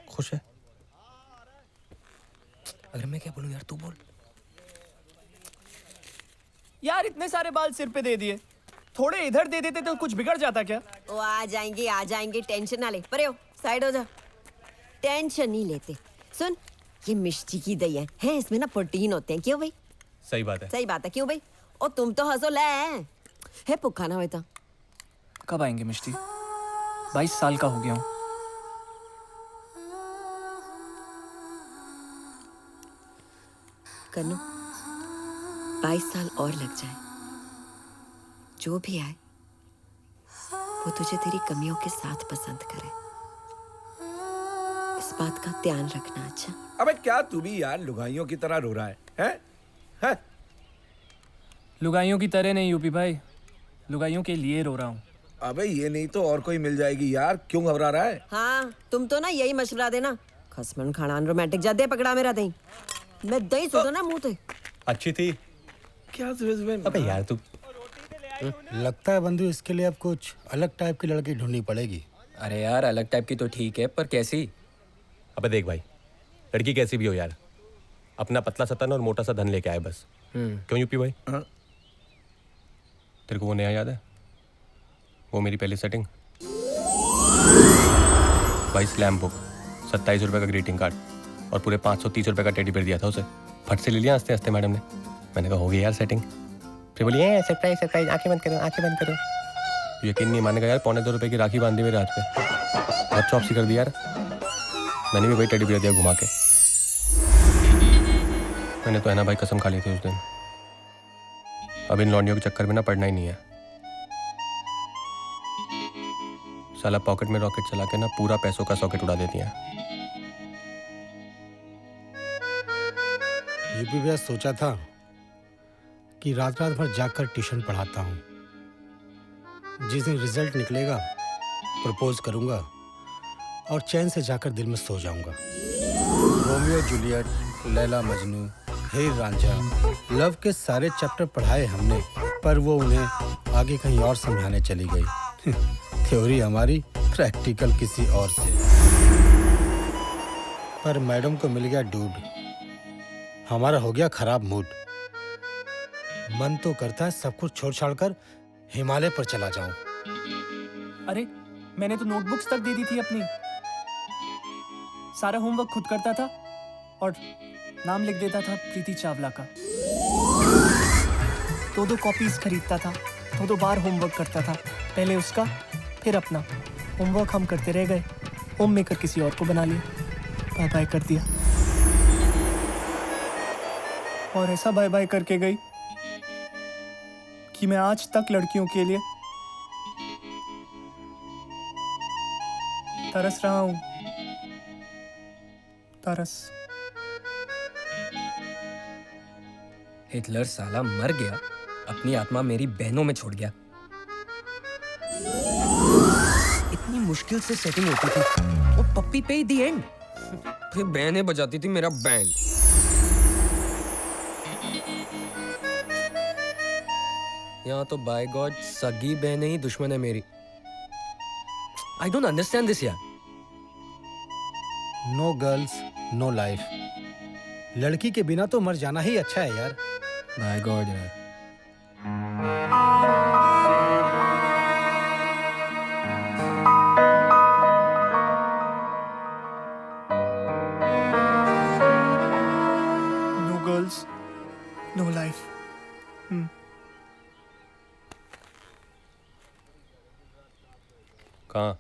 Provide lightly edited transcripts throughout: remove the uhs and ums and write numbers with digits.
खुश है? अगर मैं क्या बोलूं यार, तू बोल। यार इतने सारे बाल सिर पे दे दिए, थोड़े इधर दे देते तो कुछ बिगड़ जाता क्या? वो आ जाएंगे, टेंशन ना ले। परे हो, साइड हो जा। टेंशन नहीं लेते। सुन, ये मिष्टी की दही है इसमें ना प्रोटीन होते हैं। क्यों भाई? सही बात है। सही बात है। क्यों भाई? और तुम तो हंसो ले है पुखा ना होता। कब आएंगे मिष्टी? 22 साल का हो गया हूँ। कन्नू, 22 साल और लग जाए, जो भी आए वो तुझे तेरी कमियों के साथ पसंद करे। इस बात का ध्यान रखना। अच्छा? अबे क्या तू भी यार लुगाइयों की तरह रो रहा है? हैं? लुगाइयों की तरह नहीं यूपी भाई, लुगाइयों के लिए रो रहा हूँ। अबे ये नहीं तो और कोई मिल जाएगी यार, क्यों घबरा रहा है? हाँ, तुम तो ना यही मशवरा देना। खसमन खानान रोमांटिक जादे पकड़ा मेरा दही। मैं दही सुधो ना मुंह ते। अच्छी थी क्या सुबह? अबे यार तू। लगता है बंधु, इसके लिए अब कुछ अलग टाइप की लड़की ढूंढनी पड़ेगी। अरे यार अलग टाइप की तो ठीक है, पर कैसी? अबे देख भाई, लड़की कैसी भी हो यार, अपना पतला सा तन और मोटा सा धन लेके आए बस। क्यों यूपी भाई? तेरे को वो नया याद है, वो मेरी पहली सेटिंग भाई, स्लैम बुक, 27 रुपये का ग्रीटिंग कार्ड और पूरे 530 रुपये का टेडी बेयर दिया था उसे। फट से ले लिया हंसते हंसते मैडम ने। मैंने कहा हो गई यार सेटिंग। फिर बोली सरप्राइज सरप्राइज, आंखें बंद करो आंखें बंद करो। यकीन नहीं मानेगा यार, 2.25 रुपये की राखी बांध दी मेरे हाथ पे। बहुत चौपसी कर दी यार। मैंने भी वही टेडी बेयर दिया घुमा के। मैंने तो है ना भाई कसम खा ली थी उस दिन, अब इन लौंडियों के चक्कर में ना पड़ना ही नहीं है। साला पॉकेट में रॉकेट चला के ना पूरा पैसों का सॉकेट उड़ा देती है। ये भी मैं सोचा था कि रात रात भर जाकर ट्यूशन पढ़ाता हूँ। जिस दिन रिजल्ट निकलेगा प्रपोज करूँगा और चैन से जाकर दिल में सो जाऊँगा। रोमियो जूलियट, लैला मजनू, हीर रांझा, लव के सारे चैप्टर पढ़ाए हमने, पर वो उन्हें आगे कहीं और समझाने चली गई। थ्योरी हमारी, प्रैक्टिकल किसी और से। पर मैडम को मिल गया डूड, हमारा हो गया खराब मूड। मन तो करता है सब कुछ छोड़ छाड़ कर हिमालय पर चला जाऊं। अरे मैंने तो नोटबुक्स तक दे दी थी अपनी, सारा होमवर्क खुद करता था और नाम लिख देता था प्रीति चावला का। 2-2 कॉपीज खरीदता था, 2-2 बार होमवर्क करता था, पहले उसका फिर अपना। होमवर्क हम करते रह गए, होम मेकर किसी और को बना लिया, बाय बाय कर दिया। और ऐसा बाय बाय करके गई कि मैं आज तक लड़कियों के लिए तरस रहा हूं। तरस। हिटलर साला मर गया, अपनी आत्मा मेरी बहनों में छोड़ गया। इतनी मुश्किल से सेटिंग होती थी, वो पप्पी पे ही दी एंड। फिर बहनें बजाती थी मेरा बैंड। यहाँ तो बाय गॉड सगी बहनें ही दुश्मन है मेरी। आई डोंट अंडरस्टैंड दिस यार। No girls no life. लड़की के बिना तो मर जाना ही अच्छा है यार। बाय गॉड यार। No girls no life. कहाँ?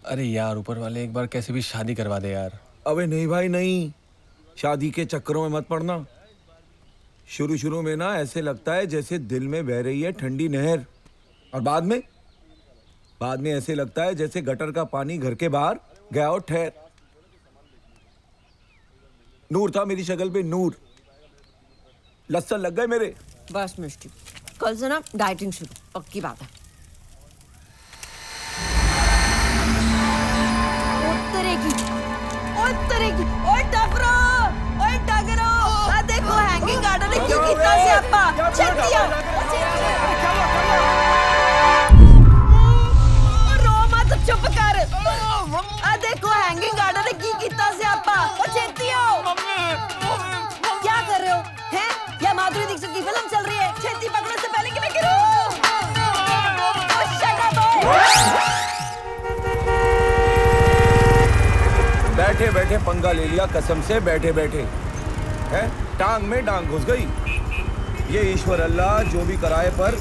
अरे यार ऊपर वाले एक बार कैसे भी शादी करवा दे यार। अबे नहीं भाई नहीं, शादी के चक्करों में मत पड़ना। शुरू शुरू में ना ऐसे लगता है जैसे दिल में बह रही है ठंडी नहर, और बाद में ऐसे लगता है जैसे गटर का पानी घर के बाहर गया और ठहर। नूर था मेरी शक्ल पे, नूर। लस्सन लग गए मेरे। बस मिष्टी, कल से ना डाइटिंग शुरू, पक्की बात है। और तरेगी और टफरा। अप्पा चेतिया रो मत चुप कर आ देखो हैंगिंग गार्डन ने की कीता स्यापा ओ चेतियो क्या कर रहे हो हैं या माधुरी दीक्षित की फिल्म चल रही है छेती पकड़ने से पहले कि मैं गिरूं ओ शट अप बैठे बैठे पंगा ले लिया कसम से बैठे बैठे है टांग में टांग घुस गई। ये ईश्वर अल्लाह जो भी कराए पर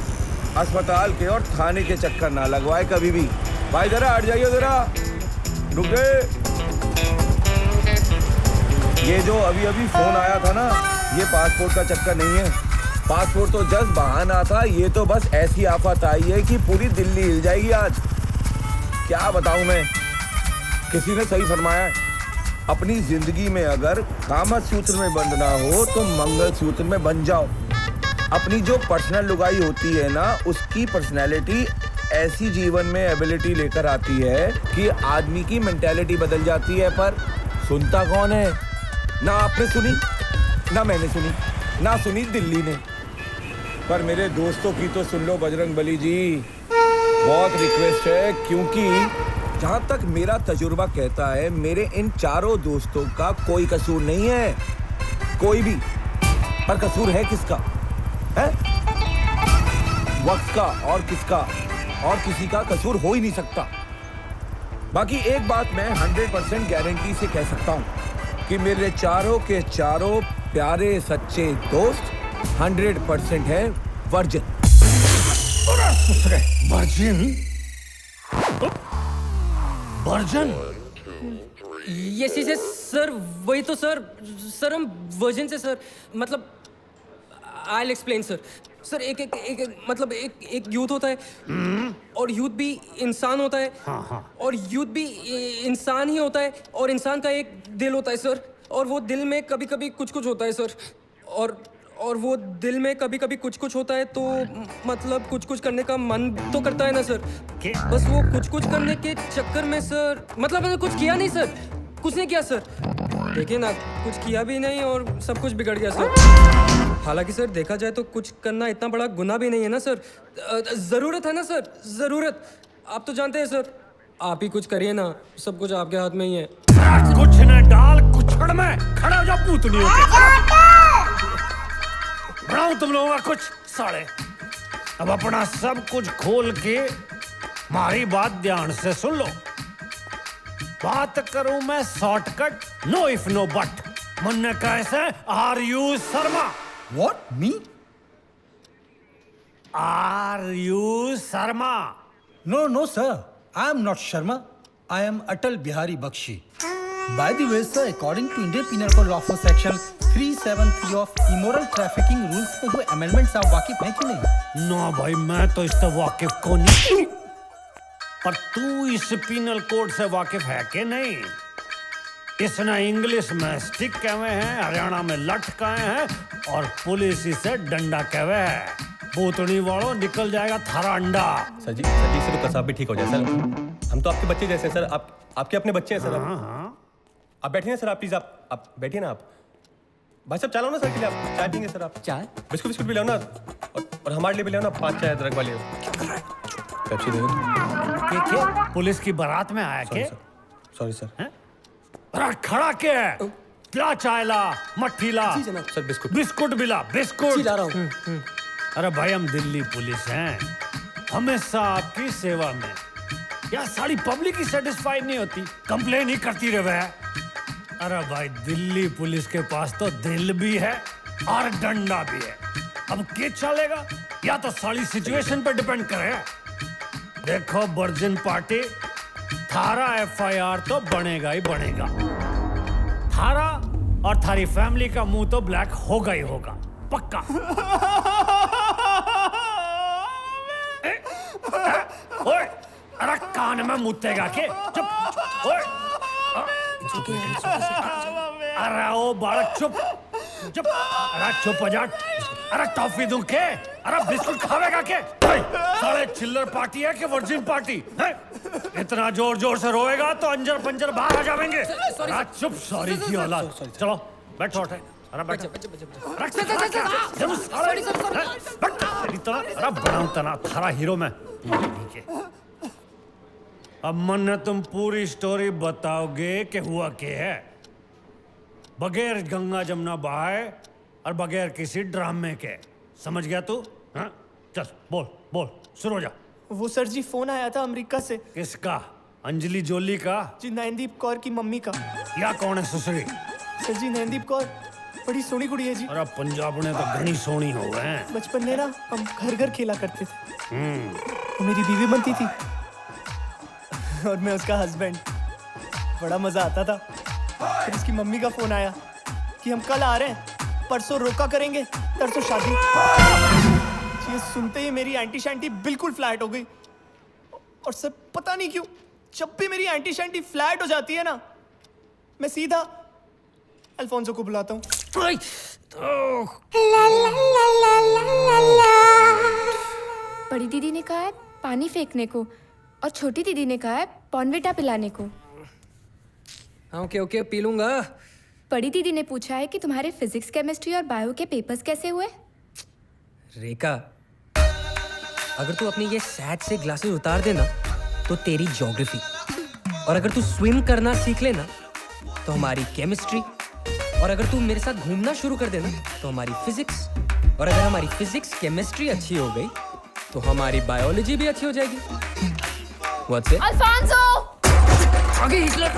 अस्पताल के और थाने के चक्कर ना लगवाए कभी भी। भाई जरा हट जाइए जरा रुक गए। ये जो अभी अभी फोन आया था ना ये पासपोर्ट का चक्कर नहीं है। पासपोर्ट तो जस्ट बहाना था। ये तो बस ऐसी आफत आई है कि पूरी दिल्ली हिल जाएगी आज। क्या बताऊं मैं। किसी ने सही फरमाया है अपनी जिंदगी में अगर कामत सूत्र में बंधना हो तो मंगल सूत्र में बन जाओ। अपनी जो पर्सनल लुगाई होती है ना उसकी पर्सनैलिटी ऐसी जीवन में एबिलिटी लेकर आती है कि आदमी की मेंटालिटी बदल जाती है। पर सुनता कौन है। ना आपने सुनी ना मैंने सुनी ना सुनी दिल्ली ने। पर मेरे दोस्तों की तो सुन लो बजरंगबली जी बहुत रिक्वेस्ट है क्योंकि जहां तक मेरा तजुर्बा कहता है मेरे इन चारों दोस्तों का कोई कसूर नहीं है कोई भी। पर कसूर है किसका है वक्त का और किसका और किसी का कसूर हो ही नहीं सकता। बाकी एक बात मैं 100% गारंटी से कह सकता हूं कि मेरे चारों के चारों प्यारे सच्चे दोस्त 100% है वर्जिन। वर्जिन वर्जन ये चीज़ है सर वही तो सर हम वर्जन से सर मतलब आई एक्सप्लेन सर एक यूथ होता है और यूथ भी इंसान होता है और यूथ भी इंसान ही होता है और इंसान का एक दिल होता है सर और वो दिल में कभी कभी कुछ होता है सर और वो दिल में कभी कभी कुछ होता है तो मतलब कुछ करने का मन तो करता है ना सर। बस वो कुछ करने के चक्कर में सर मतलब मैंने कुछ किया नहीं सर कुछ नहीं किया सर। देखिए ना कुछ किया भी नहीं और सब कुछ बिगड़ गया सर। हालांकि सर देखा जाए तो कुछ करना इतना बड़ा गुनाह भी नहीं है ना सर। ज़रूरत है ना सर ज़रूरत। आप तो जानते हैं सर आप ही कुछ करिए ना सब कुछ आपके हाथ में ही है। कुछ न डाल कुछड़ में खड़ा हो जा पूतनियों के। बनाऊं तुम लोगों का कुछ साले। अब अपना सब कुछ खोल के हमारी बात ध्यान से सुन लो। बात करूं मैं shortcut no if no but. मुन्ने कैसे are you Sharma. What? Me? Are you Sharma. No, sir. I am not Sharma. I am Atal Bihari Bakshi. By the way, sir, according to Indian Penal Code Law for Section 373 of Immoral Trafficking Rules में हुए amendments आप वाकिफ हैं कि नहीं? ना भाई मैं तो इससे वाकिफ को नहीं। पर तू इस पिनल कोड से वाकिफ है कि नहीं? इसने इंग्लिश में स्टिक कहे हैं हरियाणा में लठ कहे हैं और पुलिस इसे डंडा कहे है। भूतनी वालों निकल जाएगा थारा अंडा। सर जी से तो कसाब भी ठीक हो जाए सर। हम तो आपके बच्चे जैसे हैं सर। आपके अपने बच्चे हैं सर। आप बैठिए ना सर आप प्लीज आप बैठिए ना आप। भाई साहब चलाओ ना सर के लिए आप चाय पीएंगे सर आप। चाय बिस्कुट भी लाओ ना और हमारे लिए भी लाओ ना 5 चाय अदरक वाले। पेप्सी दे दो। क्या पुलिस की बारात में आया के? Sorry sir. अरे खड़ा के क्या चाय ला मट्ठी ला सर बिस्कुट भी ला बिस्कुट ला रहा हूँ। अरे भाई हम दिल्ली पुलिस हैं हमेशा आपकी सेवा में। यार सारी पब्लिक ही सेटिस्फाइड नहीं होती कंप्लेन ही करती रहे। अरे भाई दिल्ली पुलिस के पास तो दिल भी है और डंडा भी है। अब क्या चलेगा या तो सारी सिचुएशन पर डिपेंड करे। देखो वर्जिन पार्टी थारा FIR तो बनेगा ही बनेगा। थारा और थारी फैमिली का मुंह तो ब्लैक होगा ही होगा पक्का। ओए अरे कान में मुतेगा के चुप। ओए अरे ओ बालक चुप अरे चुप हो जा। अरे टॉफी दूं के? अरे बिस्कुट खावेगा के? साले चिल्लर पार्टी है कि वर्जिन पार्टी है? इतना जोर से रोएगा तो अंजर पंजर बाहर आ जाएंगे। चुप सॉरी की औलाद। चलो बैठो। अरे बैठ सॉरी बनाऊं तना थारा हीरो मैं नीचे। अब मन तुम पूरी स्टोरी बताओगे कि हुआ क्या है, बगैर गंगा जमुना बहाए और बगैर किसी ड्रामे के। समझ गया तू? हाँ चल बोल बोल शुरू हो जा। वो सर जी फोन आया था अमेरिका से। किसका? अंजलि जोली का जी नैनदीप कौर की मम्मी का। या कौन है ससुरी? सर जी नैनदीप कौर बड़ी सोनी कुड़ी है जी। अरे पंजाब ने तो घनी सोनी हो गए हैं। बचपन में ना हम घर घर खेला करते थे। वो मेरी बीवी बनती थी और मैं उसका हस्बैंड। बड़ा मजा आता था। फिर उसकी मम्मी का फोन आया कि हम कल आ रहे हैं, परसों रोका करेंगे, तरसों शादी। ये सुनते ही मेरी एंटी शैंटी बिल्कुल फ्लैट हो गई। और सर पता नहीं क्यों जब भी मेरी एंटी शैंटी फ्लैट हो जाती है ना, मैं सीधा अल्फोंसो को बुलाता हूँ। बड़ी दीदी ने कहा है पानी फेंकने को और छोटी दीदी ने कहा है बॉर्नविटा पिलाने को। ओके ओके पी लूंगा। बड़ी दीदी ने पूछा है कि तुम्हारे फिजिक्स, केमिस्ट्री और बायो के पेपर्स कैसे हुए। रेखा, अगर तू अपनी ये सैड से ग्लासेस उतार देना तो तेरी ज्योग्राफी, और अगर तू स्विम करना सीख लेना तो हमारी केमिस्ट्री, और अगर तू मेरे साथ घूमना शुरू कर देना तो हमारी फिजिक्स, और अगर हमारी फिजिक्स केमिस्ट्री अच्छी हो गई तो हमारी बायोलॉजी भी अच्छी हो जाएगी। What's it? अल्फोंसो! आगे हिटलर।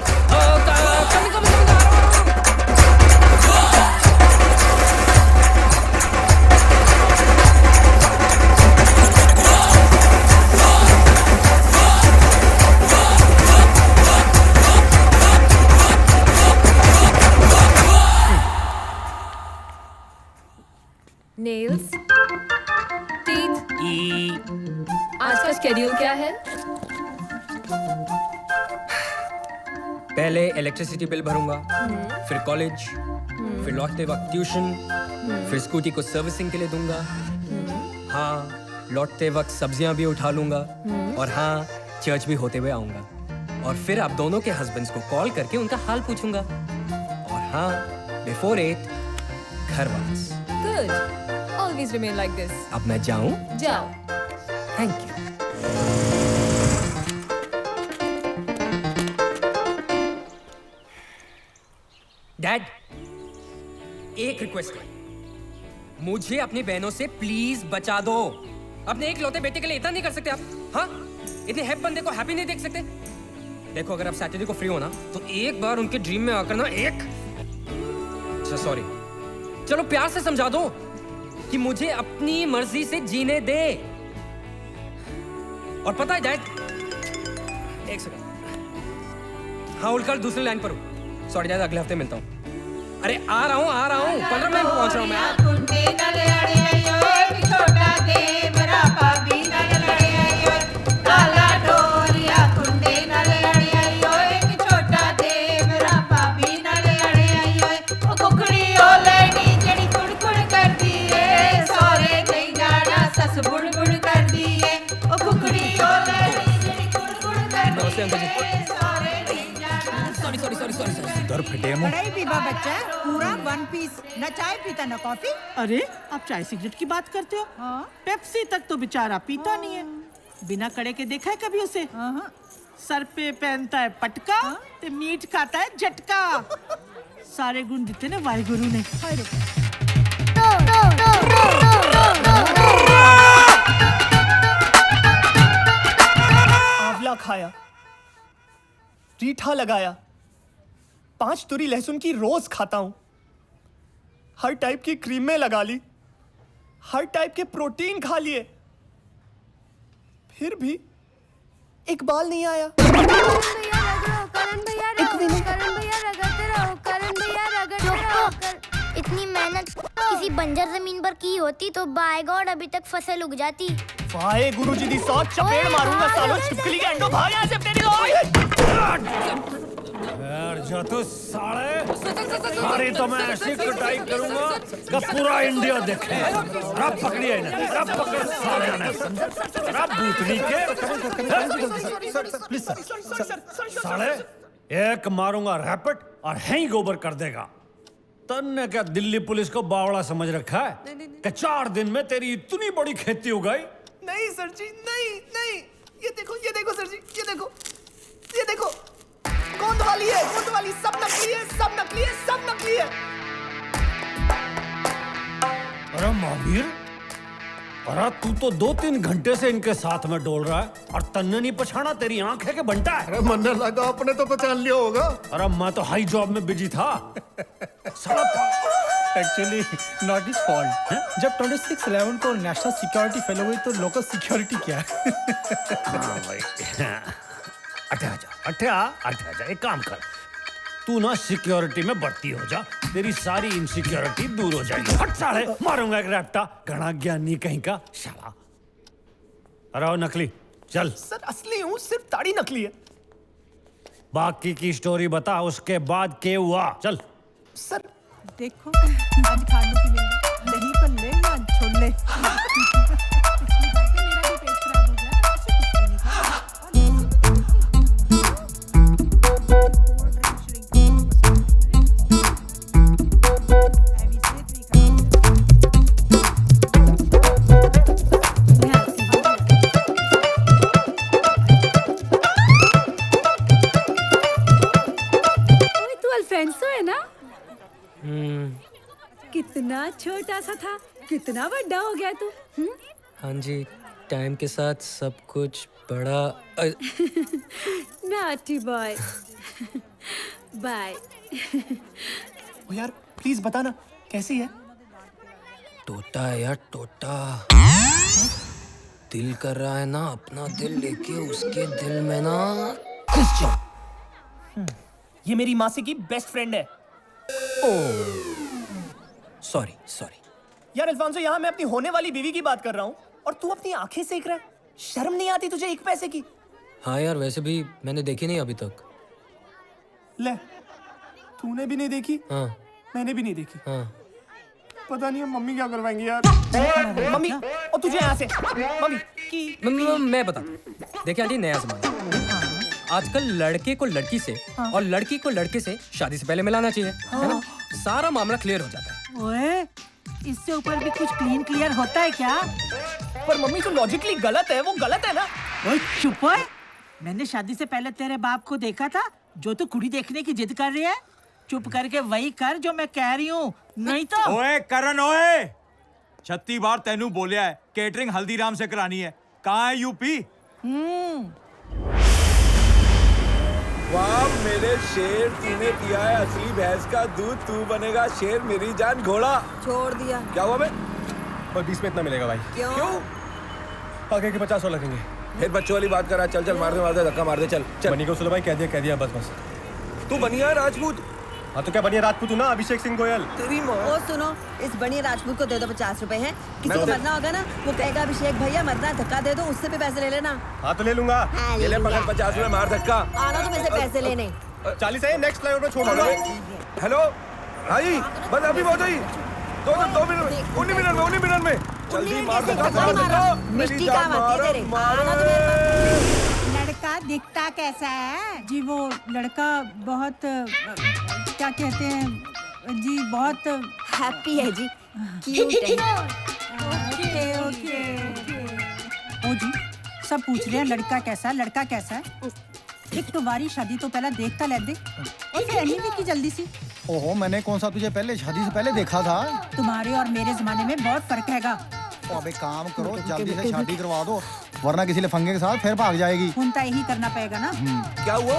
Nails, teeth. आज का शेड्यूल क्या है? पहले इलेक्ट्रिसिटी बिल भरूंगा, फिर कॉलेज, फिर लौटते वक्त ट्यूशन, फिर स्कूटी को सर्विसिंग के लिए दूंगा। हाँ, लौटते वक्त सब्जियां भी उठा लूंगा, और हाँ, चर्च भी होते हुए आऊंगा। और फिर आप दोनों के हस्बैंड्स को कॉल करके उनका हाल पूछूंगा। और हाँ, बिफोर 8 घर वापस। Good. Always remain like this. अब मैं जाऊं? जाओ। Thank you. डैड, एक रिक्वेस्ट है, मुझे अपनी बहनों से प्लीज बचा दो। अपने एक लौते बेटे के लिए इतना नहीं कर सकते आप? हाँ, इतने हैप बंदे को हैप्पी नहीं देख सकते? देखो, अगर आप सैटरडे को फ्री हो ना तो एक बार उनके ड्रीम में आकर ना सॉरी, चलो प्यार से समझा दो कि मुझे अपनी मर्जी से जीने दे। और पता है डैड, एक सेकंड, हाँ उल्कर दूसरी लाइन पर हूँ। सॉरी डैड, अगले हफ्ते मिलता हूँ। अरे आ रहा हूँ 15 मिनट पहुंच रहा हूँ मैं। बड़ाई पीवा बच्चा, पूरा 1 पीस, न चाय पीता न कॉफी। अरे आप चाय सिगरेट की बात करते हो? हाँ? पेप्सी तक तो बेचारा पीता नहीं है। बिना कड़े के देखा है कभी उसे? सर पे पहनता है पटका, ते मीठ खाता है झटका। सारे गुण दिते ने वाहिगुरु ने। आंवला खाया, रीठा लगाया, 5 तुरी लहसुन की रोज खाता हूं, हर टाइप की क्रीमें लगा ली, हर टाइप के प्रोटीन खा लिए, फिर भी एक बाल नहीं आया। इतनी मेहनत किसी बंजर जमीन पर की होती तो बाय गॉड अभी तक फसल उग जाती। वाहे गुरुजी दी सौ चपेड़ मारूंगा सालों, छिपकली के अंडों भाग यहाँ से तेरी यार जा तो साले, सारी तो मैं ऐसी कटाई करूंगा कि पूरा इंडिया देखे। रब पकड़िए इन्हें, रब पकड़ साले ने, रब भूतनी के। Please sir. साले एक मारूंगा रैपिड और है ही गोबर कर देगा। तन्ने क्या दिल्ली पुलिस को बावड़ा समझ रखा है कि 4 दिन में तेरी इतनी बड़ी खेती हो गई? नहीं सर जी, नहीं नहीं, ये देखो सर जी, ये देखो गोंद वाली है, गोंद वाली, सब नकली है, सब नकली है, सब नकली है। अरे महावीर, अरे तू तो 2-3 घंटे से इनके साथ में डोल रहा है और तन्ने नहीं पछाना, तेरी आंख है कि बंटा है? अरे मन लगा अपने तो पहचान लिया होगा। अरे मैं तो हाई जॉब में बिजी था। Actually not is fault. जब 26/11 को नेशनल सिक्योरिटी फेलो हुई तो लोकल सिक्योरिटी क्या है? हाँ भाई, अच्छा, एक काम कर, तू ना सिक्योरिटी में भर्ती हो जा, तेरी सारी इनसिक्योरिटी दूर हो जाएगी। हट साले, मारूंगा एक रैप्टा, घना ज्ञानी कहीं का शाला। अरे ओ नकली, चल। सर असली हूँ, सिर्फ दाढ़ी नकली है। बाकी की स्टोरी बता, उसके बाद क्या हुआ? चल। सर देखो आज खाने की मिल गई, दही पर ले या छोले। मेरा भी पेट खराब हो गया, ऐसे कुछ भी नहीं खाया। तू अल्फेंसो है ना? कितना छोटा सा था, कितना बड़ा हो गया तू। हाँ जी, टाइम के साथ सब कुछ बड़ा। Naughty boy. बाय। ओ यार प्लीज बताना कैसी है? टोटा है यार, टोटा। दिल कर रहा है ना अपना दिल लेके उसके दिल में ना घुस जाओ। ये मेरी मासी की बेस्ट फ्रेंड है। सॉरी। यार अल्फांसो, यहाँ मैं अपनी होने वाली बीवी की बात कर रहा हूँ और तू अपनी आंखें सेक रहा है। शर्म नहीं आती तुझे 1 पैसे की? हाँ यार, वैसे भी मैंने देखी नहीं अभी तक। ले, तूने भी नहीं देखी? हाँ। मैंने भी नहीं देखी। हाँ। पता नहीं है मम्मी क्या करवाएंगी यार। मम्मी, और तुझे यहाँ से मम्मी की मैं बता, देखिए आंटी, नया जमाना, आजकल लड़के को लड़की से और लड़की को लड़के से शादी से पहले मिलाना चाहिए, है ना? सारा मामला क्लियर हो जाता है। ओए, इससे ऊपर भी कुछ क्लियर होता है क्या? पर मम्मी जो लॉजिकली गलत है वो गलत है ना। ओए चुप है। मैंने शादी से पहले तेरे बाप को देखा था, जो तू कुड़ी देखने की जिद कर रही है। चुप करके वही कर जो मैं कह रही हूँ, नहीं तो। ओए करण, ओए 36 बार तेनू बोलिया है केटरिंग हल्दीराम से करानी है, कहाँ है यूपी? वाह मेरे शेर, तूने पिया है असली भैंस का दूध, तू बनेगा शेर मेरी जान घोड़ा। छोड़ दिया। क्या हुआ बे? और 20 में इतना मिलेगा भाई। क्यों? आगे के 50 और लगेंगे। फिर बच्चों वाली बात करा। चल मार दे धक्का मार दे। चल बनी को सुनो भाई, कह दिया बस। तू बनिया राजपूत? हाँ तो क्या बनिया राजपूत हूँ ना, अभिषेक सिंह गोयल। तेरी माँ। ओ सुनो, इस बनिया राजपूत को दे दो 50 रुपए हैं। किसी को मरना होगा ना, वो कहेगा अभिषेक भैया मरना, धक्का दे दो, उससे भी पैसे ले लेना। हाँ तो ले लूंगा। हाँ, ये ले पकड़ 50 रुपए, मार धक्का। आना तो मेरे पैसे लेने। 40 है, नेक्स्ट फ्लाईओवर पे छोड़ दो। हेलो आई, बस अभी पहुंच गई। 2 मिनट, 19 मिनट में जल्दी मार धक्का। मिष्टी काम आती है तेरे। आना तो मेरे पास। लड़का दिखता कैसा है जी? वो लड़का बहुत क्या कहते हैं जी, बहुत हैप्पी है जी, क्यूट है। ओके। ओ जी, सब पूछ रहे हैं लड़का कैसा है। एक तुम्हारी शादी तो पहले देखता ले दे, और फिर एनीवे की जल्दी सी। ओहो, मैंने कौन सा तुझे पहले शादी से पहले देखा था? तुम्हारे और मेरे जमाने में बहुत फर्क हैगा। तो अब एक काम करो, जल्दी से शादी करवा दो, वरना किसी लफंगे के साथ फिर भाग जाएगी। उनका यही करना पड़ेगा ना। क्या हुआ?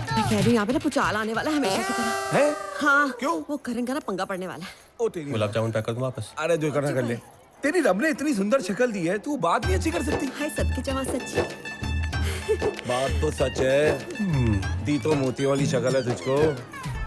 मैं कह रही हूँ यहाँ पे ना पुचाल आने वाला है हमेशा की तरह। है? हाँ। क्यों? वो करण का ना पंगा पड़ने वाला है। ओ तेरी गुलाब जामुन पैक कर दूं वापस? अरे जो करना कर ले। तेरी रब ने इतनी सुंदर शक्ल दी है, तू बात नहीं अच्छी कर सकती? हाय, सबके जमा सच्ची। बात तो सच है, दी तो मोती वाली शक्ल है तुझको।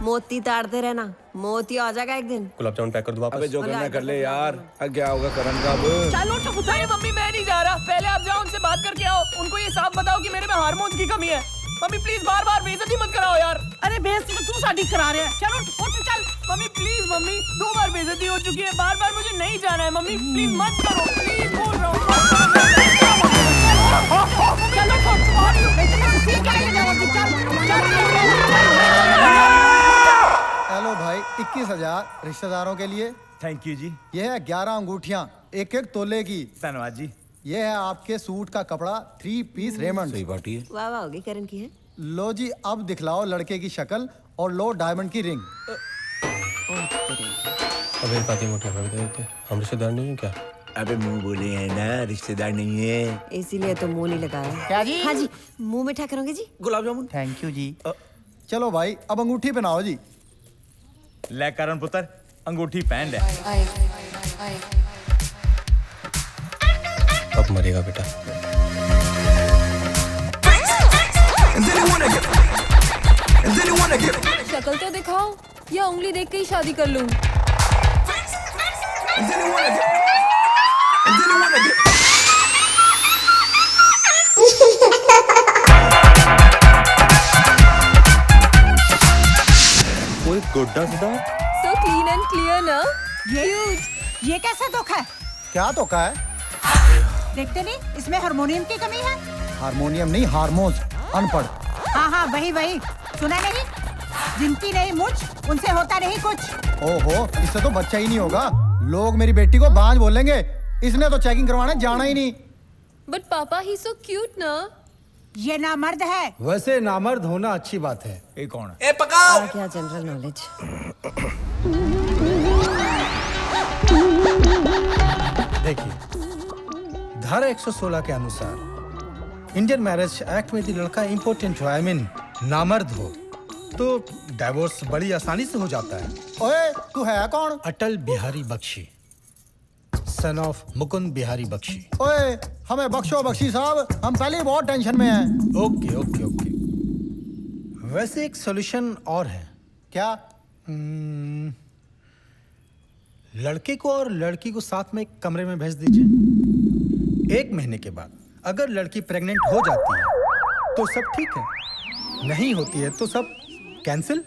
मोती ताड़ते रहना, मोती आ जाएगा एक दिन। गुलाब जामुन पैक कर दूं वापस? अबे जो करना कर ले यार। अब क्या होगा करण का अब? चलो तो बताइए मम्मी, मैं नहीं जा रहा। पहले आप जाओ, उनसे बात करके आओ, उनको ये साफ बताओ कि मेरे में हार्मोन्स की कमी है। मम्मी प्लीज बार बेइज्जती मत कराओ यार। अरे बेइज्जती तो तू शादी करा रहे है। चलो उठ चल। मम्मी प्लीज, मम्मी 2 बार बेइज्जती हो चुकी है, बार मुझे नहीं जाना है। मम्मी प्लीज मत करो, प्लीज बोल रहा हूँ। हेलो भाई, 21,000 रिश्तेदारों के लिए। थैंक यू जी। ये है 11 अंगूठियां, एक एक तोले की। धन्यवाद जी। ये है आपके सूट का कपड़ा, 3 पीस रेमंड। सही पार्टी है। वाह वाह होगी करण की है। लो जी, अब दिखलाओ लड़के की शक्ल और लो डायमंड की रिंग। अबे पाती मोटी कर देते, हम रिश्तेदार नहीं है क्या? अबे मुंह बोले हैं ना, रिश्तेदार नहीं है। इसीलिए तो मुंह नहीं लगाया। क्या जी? हाँ जी, मुंह मीठा करोगे जी? गुलाब जामुन। थैंक यू जी। चलो भाई, अब अंगूठी पहनाओ जी। ले करण पुत्र, अंगूठी पहन ले। अब मरेगा बेटा। शक्ल तो दिखाओ या उंगली देख के ही शादी कर लूं। कोई गुड्डा सा So clean and clear ना? ये कैसा धोखा है? क्या तो का है? देखते नहीं, इसमें हारमोनियम की कमी है। हारमोनियम नहीं, हारमोन्स। अनपढ़। हाँ हाँ, वही वही। सुना नहीं? जिनकी नहीं मुझ, उनसे होता नहीं कुछ। ओहो, इससे तो बच्चा ही नहीं होगा। लोग मेरी बेटी को बांझ बोलेंगे। इसने तो चेकिंग करवाने जाना ही नहीं। But पापा ही so cute ना? ये नामर्द है। वैसे नामर्द होना अच्छी बात है। ये कौन है? क्या जनरल नॉलेज। देखिए, धारा 116 के अनुसार इंडियन मैरिज एक्ट में यदि लड़का इम्पोर्टेंट हो, आई मीन नामर्द हो, तो डाइवोर्स बड़ी आसानी से हो जाता है। ओए, तू है कौन? अटल बिहारी बख्शी, सन ऑफ मुकुंद बिहारी बख्शी। ओए, हमें बख्शो बख्शी साहब, हम पहले ही बहुत टेंशन में हैं। Okay okay okay. वैसे एक सॉल्यूशन और है। क्या? लड़के को और लड़की को साथ में एक कमरे में भेज दीजिए। 1 महीने के बाद अगर लड़की प्रेग्नेंट हो जाती है तो सब ठीक है, नहीं होती है तो सब कैंसिल।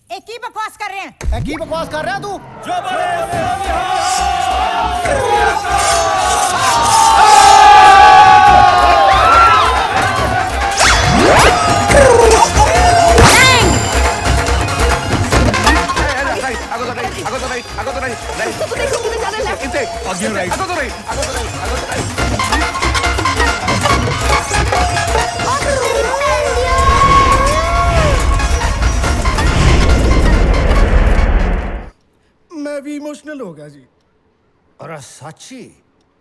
एक ही बकवास कर रहे हैं। एक ही बकवास कर रहा है तू? मैं भी इमोशनल हो गया जी। अरे साची?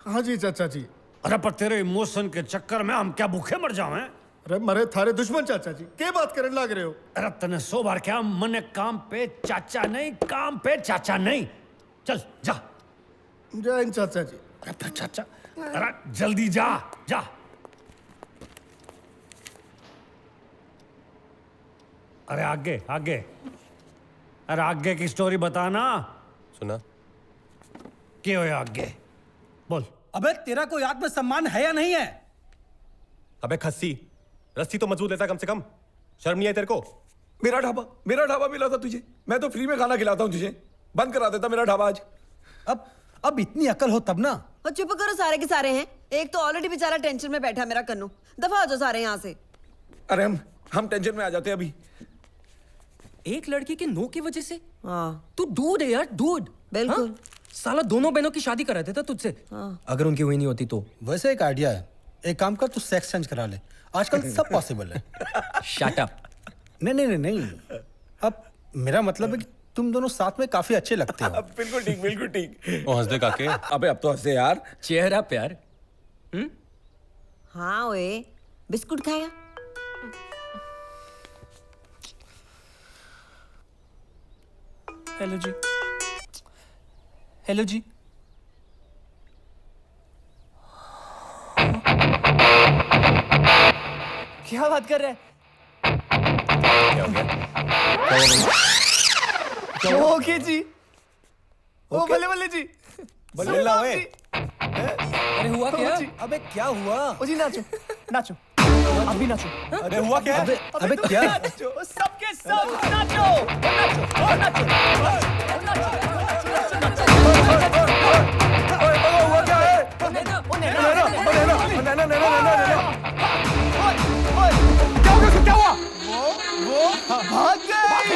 हाँ जी चाचा जी। अरे पर तेरे इमोशन के चक्कर में हम क्या भूखे मर जावे? अरे मरे थारे दुश्मन चाचा जी, क्या बात करने लग रहे हो? अरे तने 100 बार क्या, मने काम पे चाचा नहीं, काम पे चाचा नहीं। चल जा। जय हिंद चाचा जी। अरे फिर चाचा, अरे जल्दी जा जा। अरे आगे आगे, अरे आगे की स्टोरी बताना। सुना? क्या होया आगे? बोल। अबे तेरा कोई आत्मसम्मान है या नहीं है? अबे खस्सी, रस्सी तो मजबूत लेता कम से कम। शर्म नहीं है तेरे को? मेरा ढाबा मिला था तुझे। मैं तो फ्री में खाना खिलाता हूँ तुझे। बंद करा देता मेरा ढाबा आज। अब इतनी अकल हो तब ना। और चुप करो, सारे के सारे हैं। एक तो ऑलरेडी बेचारा टेंशन में बैठा है मेरा कन्नू। दफा हो जाओ सारे यहाँ से। अरे हम टेंशन में आ जाते हैं अभी। एक लड़की के नो की वजह से? हाँ। तू दूध है यार, दूध। बिल्कुल। हाँ? साला दोनों बहनों की शादी करा देता तुझसे। हाँ। अगर उनकी हुई नहीं होती तो। वैसे एक आइडिया है, एक काम कर, तू सेक्स चेंज करा ले। आजकल सब पॉसिबल है। Shut up. नहीं नहीं नहीं नहीं, अब मेरा मतलब है कि तुम दोनों साथ में काफी अच्छे लगते हो। बिल्कुल ठीक, बिल्कुल ठीक। ओ हंस दे काके। अबे अब तो हंस दे यार। चेहरा प्यार। हाँ ओए, बिस्कुट खाएगा? हेलो जी। हेलो जी। क्या बात कर रहे हैं? क्या हो गया? ओके जी। ओ बल्ले बल्ले जी। बल्ले ला ओए। अरे हुआ क्या? अबे क्या हुआ? ओ जी नाचो, नाचो। आप भी नाचो। अबे हुआ क्या? अबे क्या? नाचो, सबके सब नाचो। और नाचो, और नाचो। हुआ क्या है? क्या हुआ? वो भाग गई।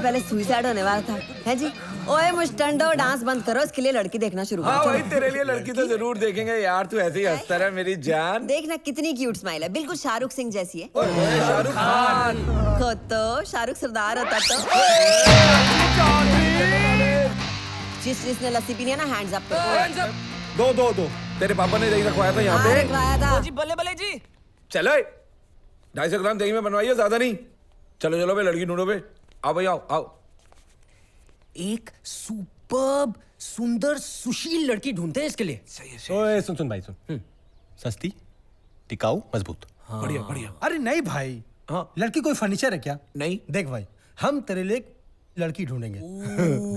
पहले सुसाइड होने वाला था, है जी? ओए मुस्टंडो, डांस बंद करो, इसके लिए लड़की देखना शुरू करो। हाँ चलो। भाई, तेरे लिए लड़की तो जरूर देखेंगे यार, तू ऐसे ही हंसता रहा मेरी जान। देखना कितनी क्यूट स्माइल है, बिल्कुल शाहरुख सिंह जैसी है। शाहरुख खान खुद तो शाहरुख सरदार होता तो। जिसने लस्सी पीनी है ना, हैंड्स अप करो। दो तेरे पापा ने दही रखवाया था यहाँ पे। रखवाया था जी, बल्ले बल्ले जी। चलो 250 ग्राम दही में बनवाइए, ज्यादा नहीं। चलो चलो भाई, लड़की ढूंढो बे। आओ भाई, आओ आओ। एक सुपर्ब सुंदर सुशील लड़की ढूंढते हैं इसके लिए। ओए सुन भाई सुन, सस्ती, टिकाऊ, मजबूत। बढ़िया बढ़िया। अरे नहीं भाई, हाँ लड़की कोई फर्नीचर है क्या? नहीं। देख भाई, हम तेरे लिए एक लड़की ढूंढेंगे।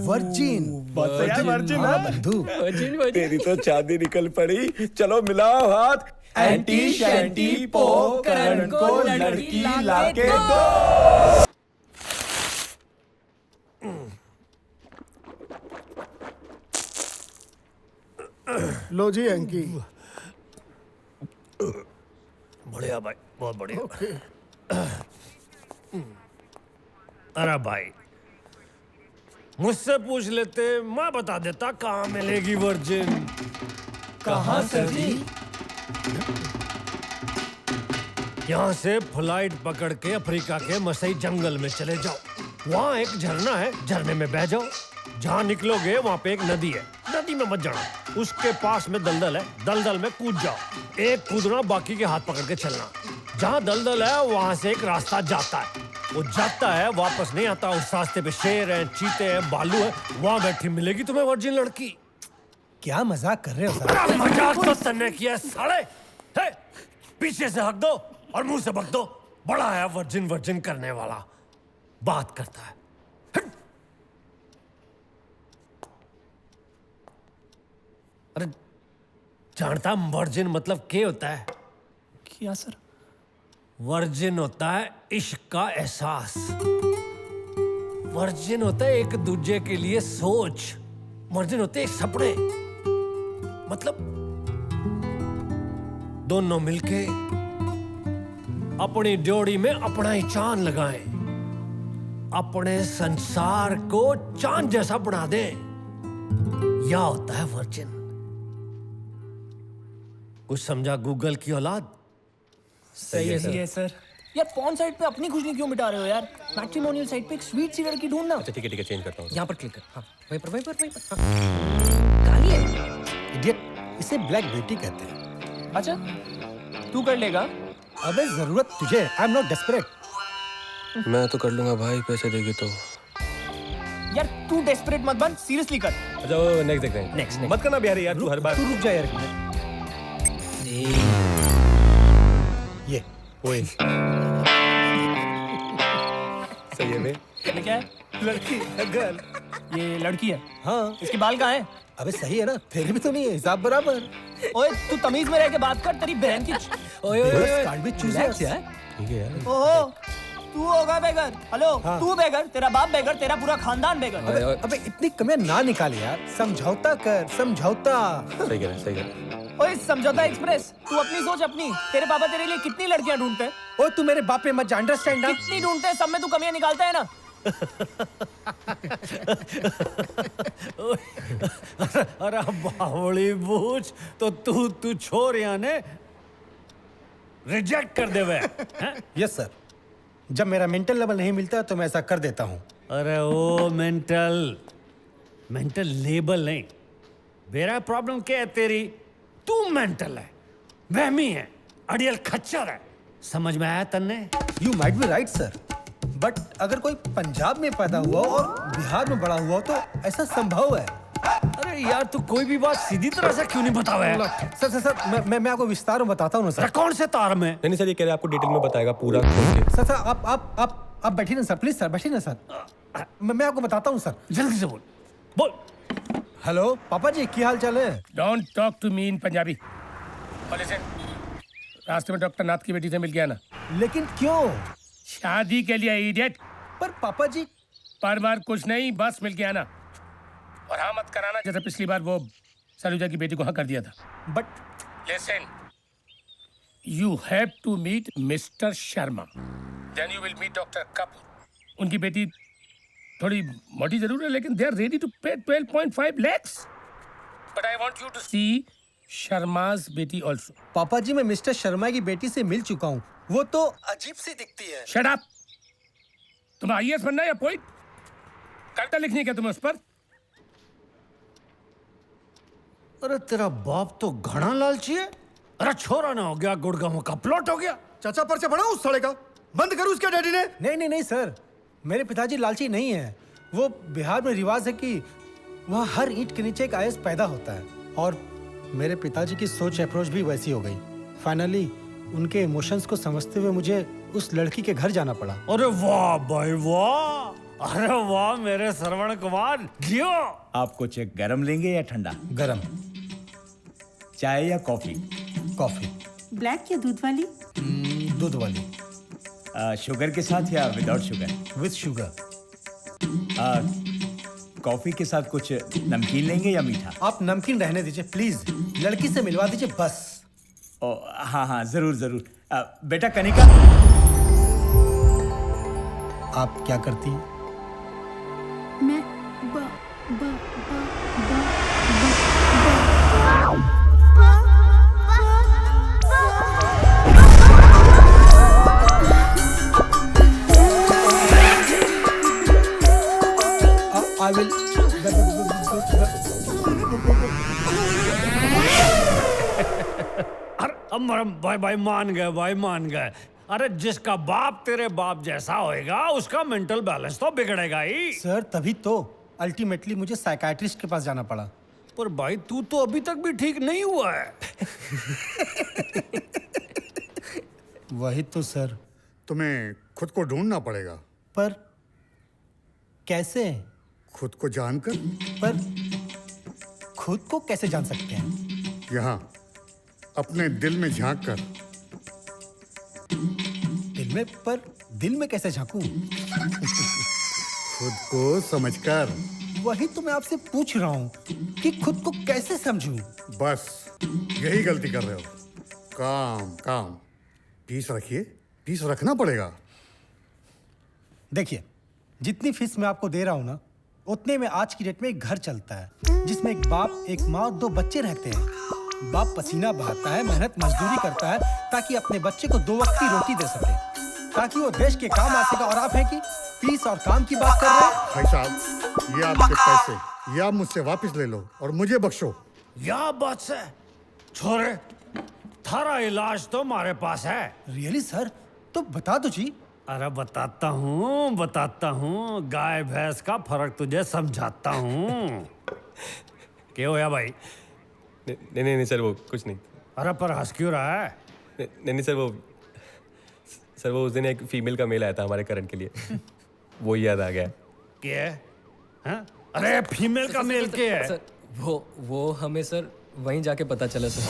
वर्जिन। वर्जिन हाँ, बंधु। तेरी तो चांदी निकल पड़ी। चलो मिलाओ हाथ। एंटी शैंटी पो करण को लड़की लाके दो। लो जी एंकी। बढ़िया भाई, बहुत बढ़िया। अरे भाई, मुझसे पूछ लेते, मैं बता देता कहाँ मिलेगी वर्जिन। कहाँ सर जी? यहाँ से फ्लाइट पकड़ के अफ्रीका के मसई जंगल में चले जाओ। वहाँ एक झरना है, झरने में बह जाओ। जहाँ निकलोगे वहाँ पे एक नदी है, नदी में मत जाना। उसके पास में दलदल है, दलदल में कूद जाओ। एक कूदना, बाकी के हाथ पकड़ के चलना। जहाँ दलदल है वहाँ से एक रास्ता जाता है, वो जाता है, वापस नहीं आता। उस रास्ते पे शेर है, चीते हैं, भालू है। वहाँ बैठी मिलेगी तुम्हें वर्जिन लड़की। क्या मजाक कर रहे हो सर? मजाक तो तन्ने किया साले। हे, पीछे से हक दो और मुंह से बक दो। बड़ा है वर्जिन वर्जिन करने वाला, बात करता है। अरे जानता वर्जिन मतलब क्या होता है? क्या सर? वर्जिन होता है इश्क का एहसास। वर्जिन होता है एक दूजे के लिए सोच। वर्जिन होते हैं सपने। मतलब दोनों मिलके अपनी जोड़ी में अपना ही चांद लगाएं, अपने संसार को चांद जैसा बना दें। यह होता है वर्जिन। कुछ समझा गूगल की औलाद? सही है सर। यार पॉर्न साइट पे अपनी खुशनी क्यों मिटा रहे हो यार? मैट्रिमोनियल साइट पे एक स्वीट सी लड़की ढूंढना। अच्छा ठीक है, चेंज करता हूँ। यहाँ पर क्लिक कर। हाँ, वहीं पर। हाँ। काली है। इडियट, इसे ब्लैक ब्यूटी कहते हैं। अच्छा, तू कर लेगा? अबे जरूरत तुझे, आई एम नॉट डेस्परेट। मैं तो कर लूंगा भाई, पैसे देगी तो। यार तू डेस्परेट मत बन, सीरियसली कर। अच्छा नेक्स्ट देखते हैं। नेक्स्ट मत करना बिहारी यार, तू हर बार। तू रुक जा यार। ये ओए सही है बे। ये क्या है? लड़की है, गर्ल। ये लड़की है? हाँ। इसके बाल कहाँ हैं? अबे सही है ना, तेरे भी तो नहीं है, हिसाब बराबर। ओए तू तमीज में रह के बात कर, तेरी बहन की। कार्ड भी चूज Relax है। ठीक है यार। ओहो, तू होगा बेगर। हेलो, हाँ। तू बेगर, तेरा बाप बेगर, तेरा पूरा खानदान बेगर। अबे इतनी कमियां ना निकाल यार, समझौता कर, समझौता। सही कह रहा है। ओए समझौता एक्सप्रेस, तू अपनी सोच अपनी। तेरे पापा तेरे लिए कितनी लड़कियां ढूंढते हैं? ओ तू मेरे बाप पे मत अंडरस्टैंड ना। कितनी ढूंढते हैं, सब में तू कमियां निकालता है ना। अरे बावली बूझ, तो तू छोर याने रिजेक्ट कर दे। यस सर, जब मेरा मेंटल लेवल नहीं मिलता तो मैं ऐसा कर देता हूँ। अरे ओ मेंटल लेबल नहीं। मेरा प्रॉब्लम क्या है तेरी? तू मेंटल है, वहमी है, अड़ियल खच्चर है। समझ में आया तन्ने? You might be right sir, but अगर कोई पंजाब में पैदा हुआ और बिहार में बड़ा हुआ तो ऐसा संभव है। अरे यार तू कोई भी बात सीधी तरह से क्यों नहीं बतावा है? सर मैं आपको विस्तार में बताता हूँ ना सर। कौन से तार में? नहीं सर, ये कह रहे आपको डिटेल में बताएगा पूरा खोल के। सर आप बैठिए ना सर, प्लीज सर बैठिए ना सर। मैं आपको बताता हूँ सर। जल्दी से बोल। हेलो पापा जी, क्या हाल चाल है? डोंट टॉक टू मी इन पंजाबी। रास्ते में डॉक्टर नाथ की बेटी से मिल गया ना। लेकिन क्यों? शादी के लिए इडियट। पर पापा जी। पर बार कुछ नहीं, बस मिल गया ना। और हाँ मत कराना जैसे पिछली बार वो सलूजा की बेटी को हाँ कर दिया था। But listen, you have to meet mister Sharma, then you will meet doctor Kapoor. उनकी बेटी थोड़ी मोटी जरूर है लेकिन दे आर रेडी टू पे 12.5 lakhs. But I want you to see शर्मा's बेटी also. पापा जी मैं मिस्टर शर्मा की बेटी से मिल चुका हूँ, वो तो अजीब सी दिखती है। Shut up. तुम्हें आईएएस बनना है या पोइट? कविता लिखनी है क्या तुम्हें उस पर? अरे तेरा बाप तो घना लालची है। अरे छोरा ना हो गया, गुड़गांव का प्लॉट हो गया। चाचा पर्चा पड़ा उस साले का, बंद करो उसके डैडी ने। नहीं सर, मेरे पिताजी लालची नहीं है। वो बिहार में रिवाज है कि वहाँ हर ईंट के नीचे एक आईएएस पैदा होता है, और मेरे पिताजी की सोच अप्रोच भी वैसी हो गई। फाइनली उनके इमोशंस को समझते हुए मुझे उस लड़की के घर जाना पड़ा। अरे वाह भाई वाह, अरे वाह मेरे श्रवण कुमार, जियो। आप कुछ गरम लेंगे या ठंडा? गरम। चाय या कॉफी? कॉफी। ब्लैक या दूध वाली? दूध वाली। शुगर के साथ या without sugar? With sugar. Coffee के साथ कुछ नमकीन लेंगे या मीठा? आप नमकीन रहने दीजिए प्लीज, लड़की से मिलवा दीजिए बस। ओ हाँ जरूर जरूर। बेटा कनिका, आप क्या करती हैं? मैं I will. अरे भाई भाई मान गए, भाई मान गए। अरे जिसका बाप तेरे बाप जैसा होएगा उसका मेंटल बैलेंस तो बिगड़ेगा ही। सर तभी तो अल्टीमेटली मुझे साइकाइट्रिस्ट के पास जाना पड़ा। पर भाई तू तो अभी तक भी ठीक नहीं हुआ है। वही तो सर। तुम्हें खुद को ढूंढना पड़ेगा। पर कैसे? खुद को जानकर। पर खुद को कैसे जान सकते हैं? यहाँ अपने दिल में झांक कर। दिल में? पर दिल में कैसे झांकूं? खुद को समझकर। वही तो मैं आपसे पूछ रहा हूँ कि खुद को कैसे समझूं? बस यही गलती कर रहे हो। काम काम पीस रखिए, पीस रखना पड़ेगा। देखिए, जितनी फीस मैं आपको दे रहा हूँ ना, उतने में आज की डेट में एक घर चलता है जिसमें एक बाप, एक माँ और 2 बच्चे रहते हैं। बाप पसीना बहाता है, मेहनत मजदूरी करता है ताकि अपने बच्चे को 2 वक्त की रोटी दे सके, ताकि वो देश के काम आ सके। और आप हैं कि फीस और काम की बात कर रहे हैं? भाई साहब, ये आपके पैसे, ये आप मुझसे वापस ले लो और मुझे बख्शो। या बात है छोरे, थारा इलाज तो हमारे पास है। Really sir? तो बता दो जी। अरे बताता हूँ, गाय भैंस का फर्क तुझे समझाता हूँ। क्या होया भाई? नहीं सर, वो कुछ नहीं। अरे पर हंस क्यों रहा है? नहीं सर, वो उस दिन एक फीमेल का मेल आया था हमारे करण के लिए। वो याद आ गया। क्या है? हाँ? अरे फीमेल का मेल क्या है? सर वो हमें सर वहीं जाके पता चला सर।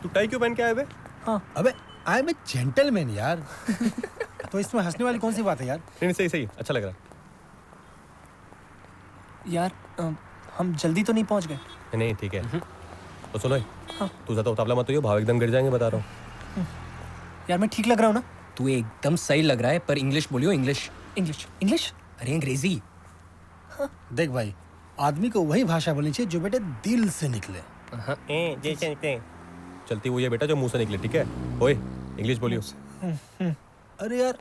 तू टाई क्यों पहन के आए बे? हाँ, अबे आई एम ए जेंटलमैन यार। तो इसमें हंसने वाली कौन सी बात है यार? नहीं सही, अच्छा लग रहा। यार हम जल्दी तो नहीं पहुंच गए? नहीं ठीक है। तो सुनो, तू ज्यादा उतावला मत होइयो, भाव एकदम गिर जाएंगे, बता रहा हूँ। यार मैं ठीक लग रहा हूँ ना? तू एकदम सही लग रहा है, पर इंग्लिश बोलियो। इंग्लिश? अरे अंग्रेजी। देख भाई, आदमी को वही भाषा बोलनी चाहिए जो बेटे दिल से निकले। चलती वो ये बेटा जो मुंह से निकले, ठीक है? ओए इंग्लिश बोलियो। अरे यार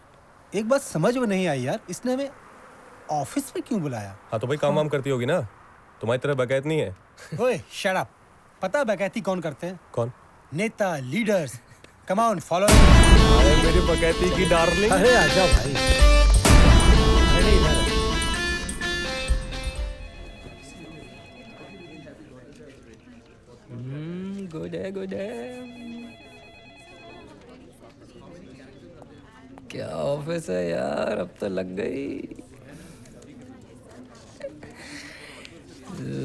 एक बात समझ में नहीं आई यार, इसने हमें ऑफिस में क्यों बुलाया? हाँ तो भाई काम वाम करती होगी ना, तुम्हारी तरह बकैत नहीं है। ओए शट अप। पता है बकैती कौन करते हैं? कौन? नेता, लीडर्स। Come on follow. मेरी बकैती की डार्लिंग। अरे आ जाओ भाई। गुड है। क्या ऑफिस है यार, अब तो लग गई।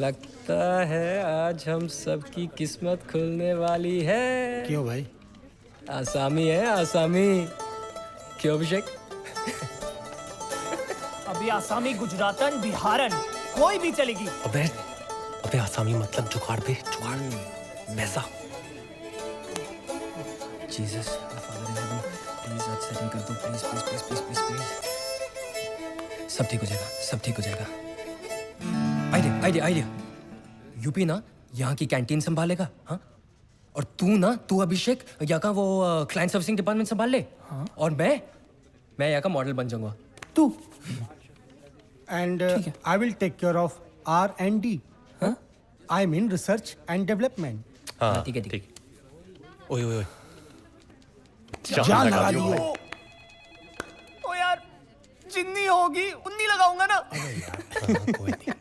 लगता है आज हम सबकी किस्मत खुलने वाली है। क्यों भाई? आसामी है, आसामी। क्यों अभिषेक? अभी आसामी, गुजरातन, बिहारन कोई भी चलेगी। अबे आसामी मतलब जुगाड़ पे, जुगाड़ पैसा। जीसस प्लीज आज सेटिंग कर दो please please please please please please. सब ठीक हो जाएगा, सब ठीक हो जाएगा। Idea idea idea. यूपी ना यहाँ की कैंटीन संभालेगा, हाँ? और तू अभिषेक यहाँ का वो क्लाइंट सर्विसिंग डिपार्टमेंट संभाल ले। हाँ? और मैं यहाँ का मॉडल बन जाऊंगा। तू and I will take care of R&D। I mean research and development. हाँ ठीक है ठीक। ओए ओए ओए जान लगा लियो। ओ यार जिन्नी होगी उन्नी लगाऊंगा ना। कोई नहीं।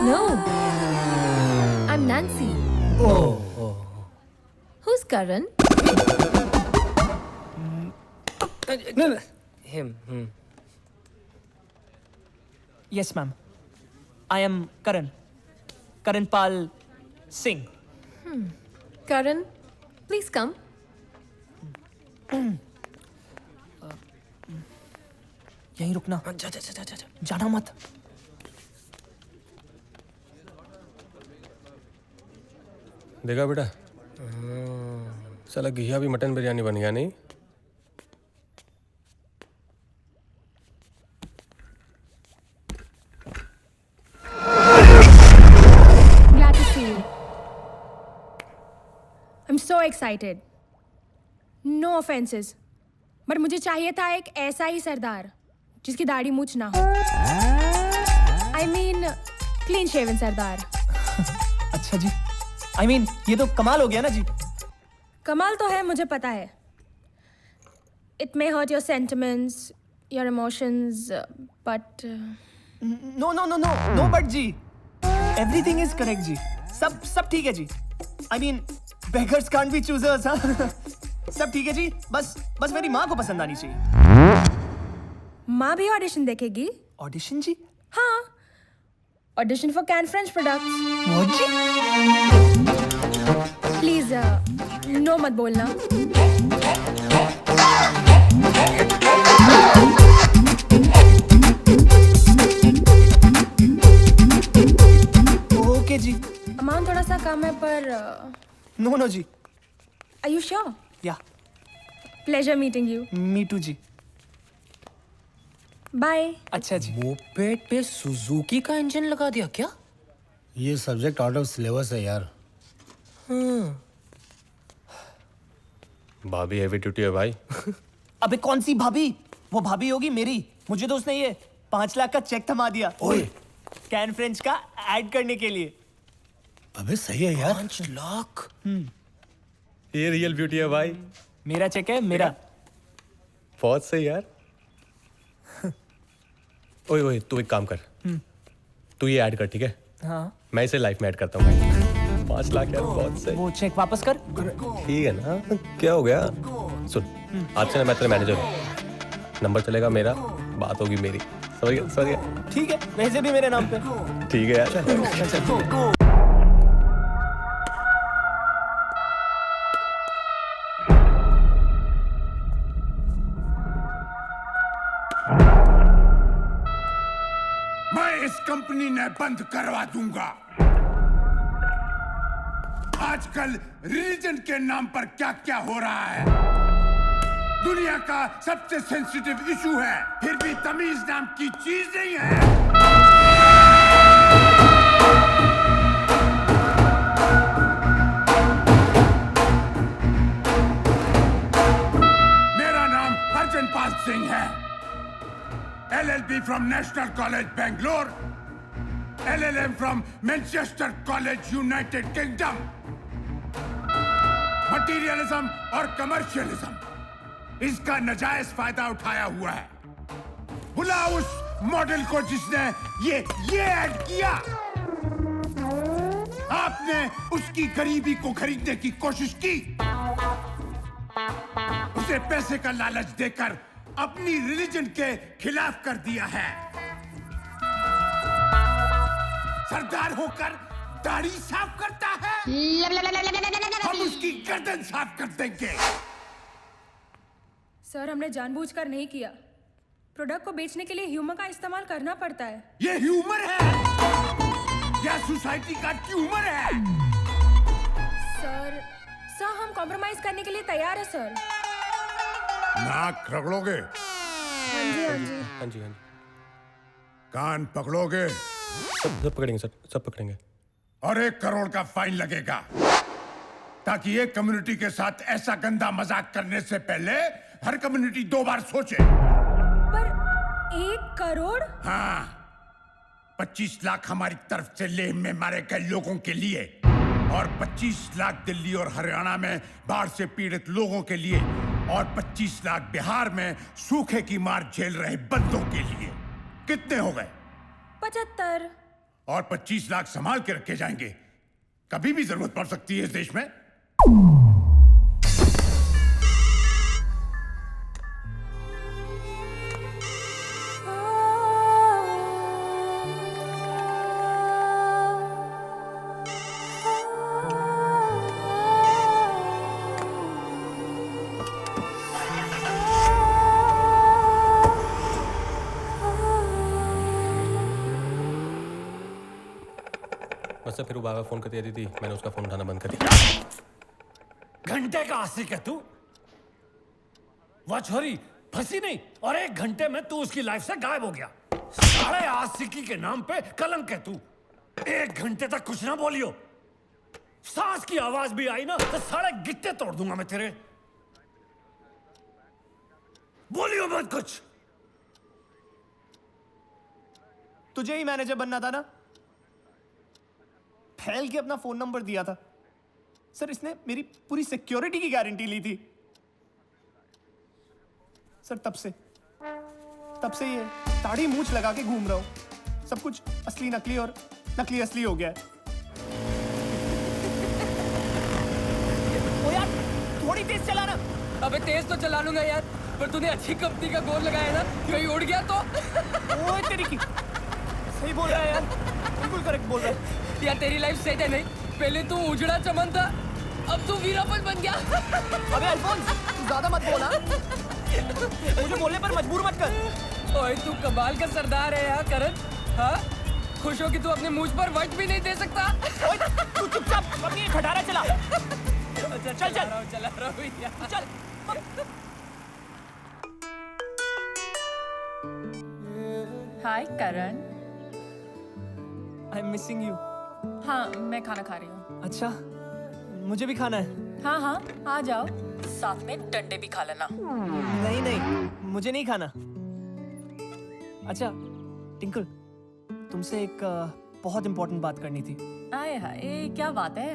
No, I'm Nancy. Who's Karan? No. Him. Yes, ma'am. I am Karan Pal Singh. Karan, please come. यहीं रुकना। जा जाना मत। देखा बेटा, साला घिया भी मटन बिरयानी बन गया नहीं। Glad to see you. I'm so excited. No offenses, but मुझे चाहिए था एक ऐसा ही सरदार जिसकी दाढ़ी मूछ ना हो। I mean, clean shaven सरदार। अच्छा जी। I mean, ये तो कमाल हो गया ना जी। कमाल तो है, मुझे पता है। It may hurt your sentiments, your emotions, but No, but ji. Everything is correct जी। सब ठीक है जी। I mean, beggars can't be choosers, हाँ। सब ठीक है जी। बस मेरी माँ को पसंद आनी चाहिए। माँ भी ऑडिशन देखेगी? ऑडिशन जी? हाँ, audition for can French products. What जी? प्लीज नो मत बोलना। ओके जी। अमाउंट थोड़ा सा कम है पर no ji. Are you sure? Yeah. Pleasure meeting you. Me too ji. Bye. अच्छा जी। मोपेड पे सुजुकी का इंजन लगा दिया क्या? ये सब्जेक्ट आउट ऑफ सिलेबस है यार। भाभी हेवी ड्यूटी है भाई। अबे कौन सी भाभी? वो भाभी होगी मेरी। मुझे तो उसने ये 5 लाख का चेक थमा दिया। ओए कैन फ्रेंच का ऐड करने के लिए। अबे सही है यार। 5 लाख। ये रियल ब्यूटी है भाई। मेरा चेक है, मेरा। बहुत सही यार। ओए तू एक काम कर, तू ये ऐड कर, ठीक है? हाँ। मैं इसे लाइफ में ऐड करता हूँ भाई। 5 लाख यार, बहुत सही। वो चेक वापस कर। ठीक है ना? क्या हो गया? सुन, आज से ना मैं तेरा मैनेजर हूँ। नंबर चलेगा मेरा, बात होगी मेरी। समझ गया? ठीक है, वैसे भी मेरे नाम पे। ठीक है यार। इस कंपनी ने बंद करवा दूंगा। आजकल रिलीजन के नाम पर क्या क्या हो रहा है। दुनिया का सबसे सेंसिटिव इशू है, फिर भी तमीज नाम की चीज नहीं है। मेरा नाम अर्जुन पाल सिंह है। LLB from National College Bangalore, LLM from Manchester College United Kingdom। Materialism और कमर्शियलिज्म इसका नाजायज फायदा उठाया हुआ है। बुला उस मॉडल को जिसने ये ऐड किया। आपने उसकी गरीबी को खरीदने की कोशिश की, उसे पैसे का लालच देकर अपनी रिलीजन के खिलाफ कर दिया है। सरदार होकर दाढ़ी साफ करता है, हम उसकी गर्दन साफ कर देंगे। सर, हमने जानबूझकर नहीं किया। प्रोडक्ट को बेचने के लिए ह्यूमर का इस्तेमाल करना पड़ता है। ये ह्यूमर है या सोसाइटी का ट्यूमर है? सर, हम कॉम्प्रोमाइज करने के लिए तैयार है सर। नाक रगड़ोगे? हाँ जी, हाँ जी। हाँ जी, हाँ जी। कान पकड़ोगे? सब पकड़ेंगे सर, सब पकड़ेंगे। और 1 करोड़ का फाइन लगेगा, ताकि एक कम्युनिटी के साथ ऐसा गंदा मजाक करने से पहले हर कम्युनिटी 2 बार सोचे। पर 1 करोड़? हाँ, 25 लाख हमारी तरफ से लेह में मारे गए लोगों के लिए, और 25 लाख दिल्ली और हरियाणा में बाढ़ से पीड़ित लोगों के लिए, और 25 लाख बिहार में सूखे की मार झेल रहे बंदों के लिए। कितने हो गए? 75। और 25 लाख संभाल के रखे जाएंगे, कभी भी जरूरत पड़ सकती है इस देश में। बस फिर वो बाबा फोन करती रहती थी, मैंने उसका फोन उठाना बंद कर दिया। घंटे का आशिक है तू? वह छोरी फंसी नहीं और 1 घंटे में तू उसकी लाइफ से गायब हो गया। सारे आशिकी के नाम पे कलंक है तू। 1 घंटे तक कुछ ना बोलियो, सांस की आवाज भी आई ना तो सारे गिट्टे तोड़ दूंगा मैं तेरे। बोलियो मत कुछ। तुझे ही मैनेजर बनना था ना, फैल के अपना फोन नंबर दिया था। सर, इसने मेरी पूरी सिक्योरिटी की गारंटी ली थी। सर, तब से ये दाढ़ी मूंछ लगा के घूम रहा हूं। सब कुछ असली नकली और नकली असली हो गया है। ओ यार, थोड़ी तेज चलाना। अबे तेज तो चला लूंगा यार, पर तूने अच्छी कंपनी का गोल लगाया ना, कहीं उड़ गया तो। ओए तेरी की, सही बोल रहा है यार, बिल्कुल करेक्ट बोल रहा है। यार तेरी लाइफ सेट है नहीं, पहले तू उजड़ा चमन था, अब तू वीरापन बन गया। अबे अल्फोंस, तू ज्यादा मत बोला, मुझे बोलने पर मजबूर मत कर। ओए तू कमाल का सरदार है यार करण। हाँ, खुश हो कि तू अपने मुझ पर वट भी नहीं दे सकता। ओए तू चुपचाप अपनी खटारा चला। चल चला रहा हूँ यार। चल। Hi Karan. I am missing you. हाँ, मैं खाना खा रही हूँ। अच्छा, मुझे भी खाना है। हाँ हाँ, आ जाओ, साथ में डंडे भी खा लेना। नहीं, मुझे नहीं खाना। अच्छा टिंकल, तुमसे एक बहुत इंपॉर्टेंट बात करनी थी। आए हाय, क्या बात है?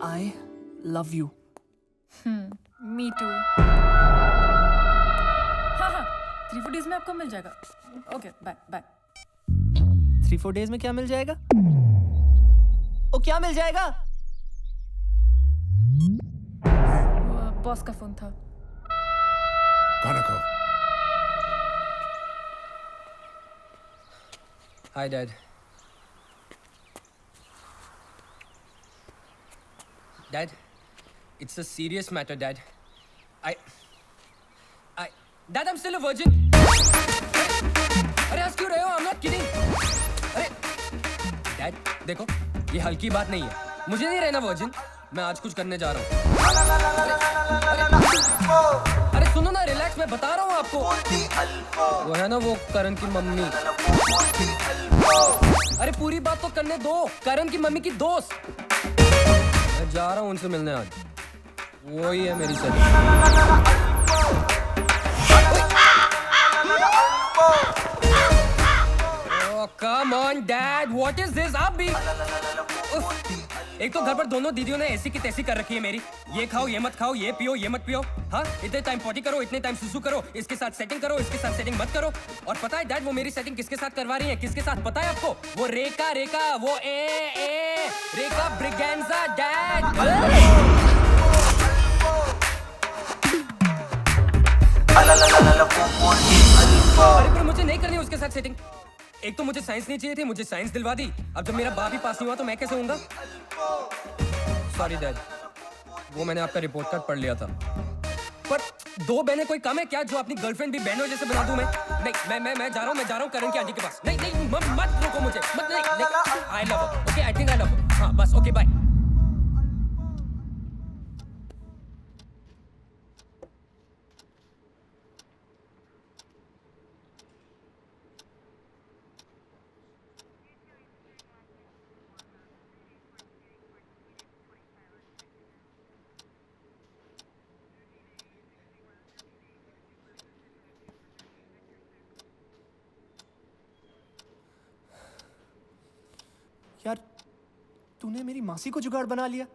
I love you. Me too. हाँ, 3-4 days में आपको मिल जाएगा। Okay, bye. 3-4 days में क्या मिल जाएगा? ओ, क्या मिल जाएगा? बॉस का फोन था। खाना खाओ। Hi dad. Dad, it's a serious matter, Dad. Dad, I'm still a virgin. अरे हंस क्यों रहे हो? I'm not kidding. अरे Dad, देखो, ये हल्की बात नहीं है। मुझे नहीं रहना वर्जिन। मैं आज कुछ करने जा रहा हूँ। अरे सुनो ना, रिलैक्स, मैं बता रहा हूँ आपको। वो है ना वो करण की मम्मी। अरे पूरी बात तो करने दो। करण की मम्मी की दोस्त। मैं जा रहा हूँ उनसे मिलने आज। वही है मेरी सही। Oh come on dad, what is this? आप भी एक तो घर पर दोनों दीदियों ने ऐसी की तैसी कर रखी है मेरी। ये खाओ, ये मत खाओ, ये पियो, ये मत पियो। हाँ, इतने टाइम पॉटी करो, इतने टाइम सुसु करो, इसके साथ सेटिंग करो, इसके साथ सेटिंग मत करो। और पता है डैड वो मेरी सेटिंग किसके साथ करवा रही है? किसके साथ पता है आपको? वो रेखा वो रेखा ब्रिगेंजा डैड। अरे पर मुझे नहीं करनी उसके साथ सेटिंग। एक तो मुझे साइंस नहीं चाहिए थी, मुझे साइंस दिलवा दी। अब जब मेरा बाप ही पास नहीं हुआ तो मैं कैसे होऊंगा? सॉरी डैड, वो मैंने आपका रिपोर्ट कार्ड पढ़ लिया था। पर 2 बहनें कोई कम है क्या जो अपनी गर्लफ्रेंड भी बहनों जैसे बना दूं मैं? नहीं, मैं जा रहा हूँ करण की आंटी के पास। नहीं मत रोको मुझे, मत नहीं। I love her, okay, I think I love हर। हाँ बस, ओके बाय। यार तूने मेरी मासी को जुगाड़ बना लिया।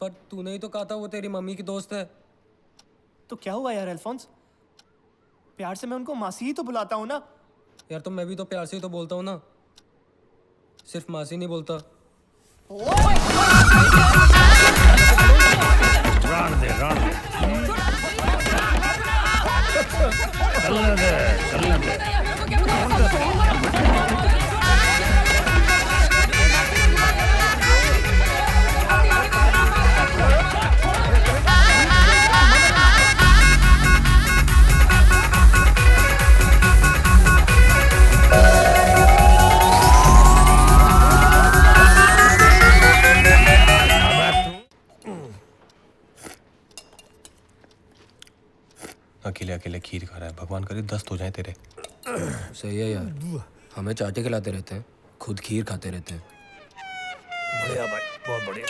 पर तूने ही तो कहा था वो तेरी मम्मी की दोस्त है। तो क्या हुआ यार अल्फोंस? प्यार से मैं उनको मासी ही तो बुलाता हूँ ना। यार तो मैं भी तो प्यार से ही तो बोलता हूँ ना, सिर्फ मासी नहीं बोलता। रान दे चलने दे। अकेले अकेले खीर खा रहा है, भगवान करे दस्त हो जाए तेरे। सही है यार, हमें चाटे खिलाते रहते हैं, खुद खीर खाते रहते हैं। बढ़िया भाई, बहुत बढ़िया।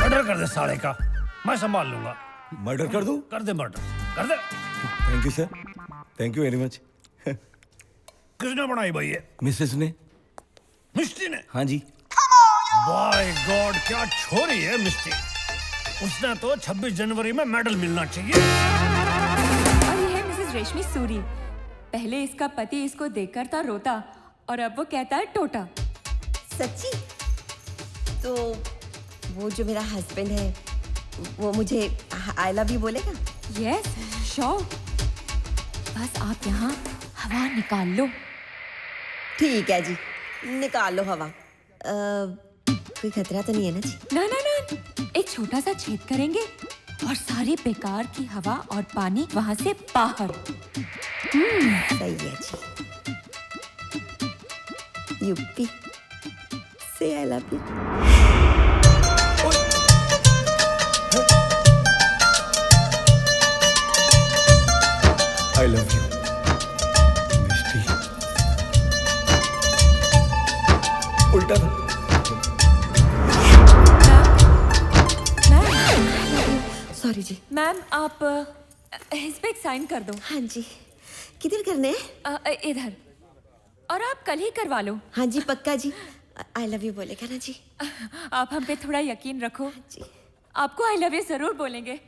मर्डर कर दे साले का, मैं संभाल लूंगा। मर्डर कर दूं? कर दे मर्डर, कर दे। Thank you sir, thank you very much. किसने बनाई भाई ये? मिसेस ने। मिस्टी ने? हाँ जी। बाय गॉड, क्या छोरी है मिस्टी। उसने तो 26 जनवरी में मेडल मिलना चाहिए। और ये है मिसेस रेशमी सूरी। पहले इसका पति इसको देखकर था रोता और अब वो कहता है टोटा। सच्ची? तो वो जो मेरा हस्बैंड है वो मुझे आई लव यू बोलेगा? Yes sure. बस आप यहाँ हवा निकाल लो। ठीक है जी, निकाल लो हवा। कोई खतरा तो नहीं है ना जी? ना ना ना, एक छोटा सा छेद करेंगे और सारी बेकार की हवा और पानी वहां से बाहर। सही है जी। यूपी से I love you. I love you Misty. उल्टा था। सॉरी जी। मैम आप इस पे एक साइन कर दो। हाँ जी। किधर करने हैं? इधर। और आप कल ही करवा लो। हाँ जी पक्का जी। आई लव यू बोलेगा ना जी? आप हम पे थोड़ा यकीन रखो जी। आपको आई लव यू जरूर बोलेंगे।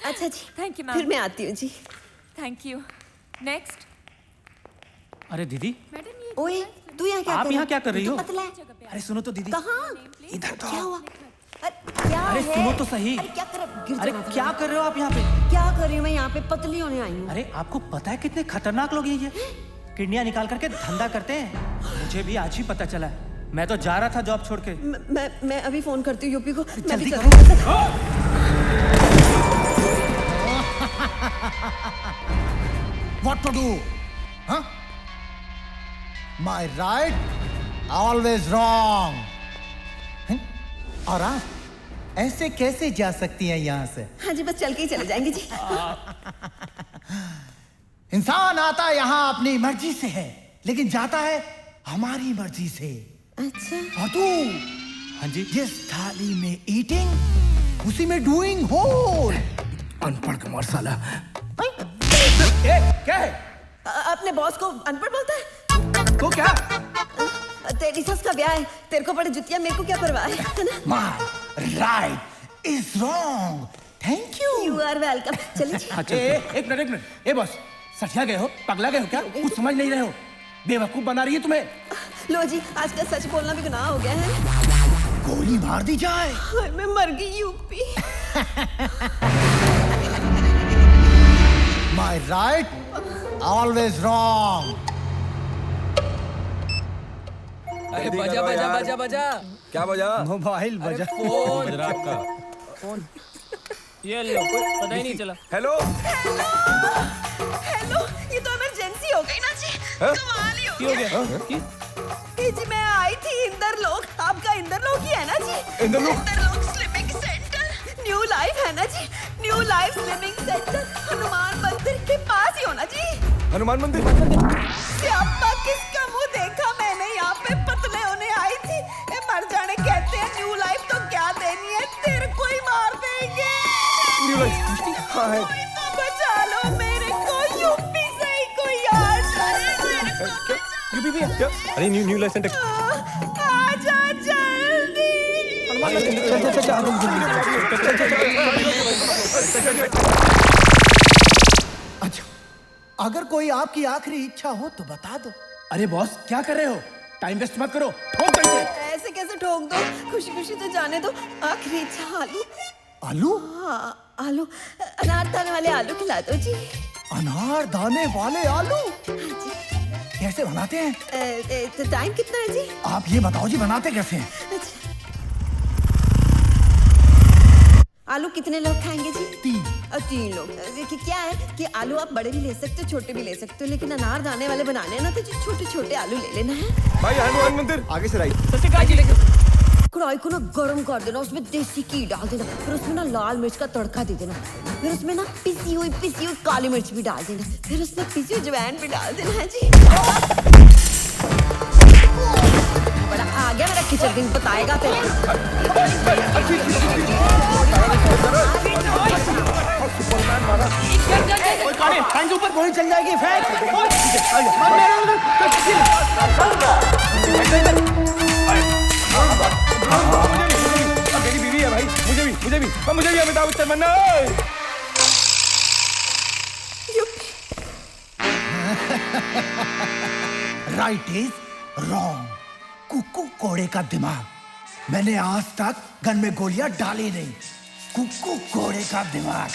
अच्छा जी, थैंक यू मैम। फिर मैं आती हूँ जी। Thank you. नेक्स्ट। अरे दीदी, ओए तू यहाँ क्या आप यहाँ क्या कर रही हो? पतला है। अरे सुनो तो दीदी। कहाँ? इधर तो। क्या हुआ? क्या अरे है? सुनो तो सही। अरे क्या अरे क्या कर रहे हो आप यहाँ पे? क्या कर रही हूँ मैं यहाँ पे? पतली होने आई हूँ। अरे आपको पता है कितने खतरनाक लोग हैं ये? किडनियाँ निकाल करके धंधा करते हैं। मुझे भी आज ही पता चला है। मैं तो जा रहा था जॉब छोड़ के। मैं अभी फोन करती हूँ यूपी को। जल्दी करो। What to do? Huh? My right, always wrong. और आप ऐसे कैसे जा सकती हैं यहाँ से? हाँ जी, बस चल के ही चले जाएंगे जी। इंसान आता यहाँ अपनी मर्जी से है, लेकिन जाता है हमारी मर्जी से। अच्छा। और तू? हाँ जी। जिस थाली में ईटिंग, उसी में डूइंग होल। अनपढ़ कमर साला। क्या है? अपने बॉस को अनपढ़ बोलता है? तो क्या? तेरी सस का ब्याह है, तेरे को बड़े जुतिया, मेरे को क्या परवाह है ना? My right is wrong. Thank you. You are welcome. चलिए जी। एक मिनट। ए बॉस, सठिया गए हो? पगला गए हो क्या? कुछ समझ नहीं रहे हो? बेवकूफ बना रही है तुम्हें। लो जी, आजकल सच बोलना भी गुनाह हो गया है। गोली मार दी जाए। हाय, मैं मर गई UP. My right always wrong. अरे बजा। क्या बजा? मोबाइल बजा। फोन बज रहा आपका। फोन ये लो, पता ही नहीं चला। हेलो हेलो, ये तो इमरजेंसी हो गई ना जी। कमाल ही हो गया। जी मैं आई थी इंद्रलोक, आपका इंद्रलोक ही है ना जी? Indralok slimming centre, new life है ना जी? New life slimming centre Hanuman Mandir के पास ही होना जी। हनुमान मंदिर? सियापा किसका मुंह देखा मैंने, यहाँ पे पतले होने आई थी। ए मर जाने कहते हैं न्यू लाइफ, तो क्या देनी है, तेरे को ही मार देंगे। New life? हाँ है। कोई तो बचा लो मेरे को, यूपी से ही कोई आ जाए मेरे को। यूपी भी क्या? अरे न्यू लाइफ सेंटर। आजा जल्दी। अच्छा, अगर कोई आपकी आखिरी इच्छा हो तो बता दो। अरे बॉस, क्या कर रहे हो? टाइम वेस्ट मत करो, ठोक दो इसे। ऐसे कैसे ठोक दो, खुशी खुशी तो जाने दो। आखिरी इच्छा आलू। आलू? हाँ आलू, अनार दाने वाले आलू खिला दो जी। अनार दाने वाले आलू? हाँ जी। कैसे बनाते हैं? तो टाइम कितना है जी? आप ये बताओ जी, बनाते कैसे हैं? अच्छा। आलू कितने लोग खाएंगे जी? 3 लोग। देखिए क्या है कि आलू आप बड़े भी ले सकते हो, छोटे भी ले सकते हो, लेकिन अनार दाने वाले बनाने हैं ना तो छोटे छोटे आलू ले लेना है। भाई हनुमान मंदिर आगे से राइट। कढ़ाई को ना गरम कर देना, उसमें देसी घी डाल देना, फिर उसमें ना लाल मिर्च का तड़का दे देना, फिर उसमें ना पिसी हुई काली मिर्च भी डाल देना, फिर उसमें पिसी हुई अजवाइन भी डाल देना है जी। बड़ा आ गया मेरा किचन किंग, बताएगा फिर। ऊपर गोली चल जाएगी, फेंक। मेरी बीवी है भाई, मुझे भी अमिताभ बच्चन बनना है। Right is wrong. कुक्कू कोड़े का दिमाग। मैंने आज तक गन में गोलियां डाली नहीं। कुक्कू कोड़े का दिमाग।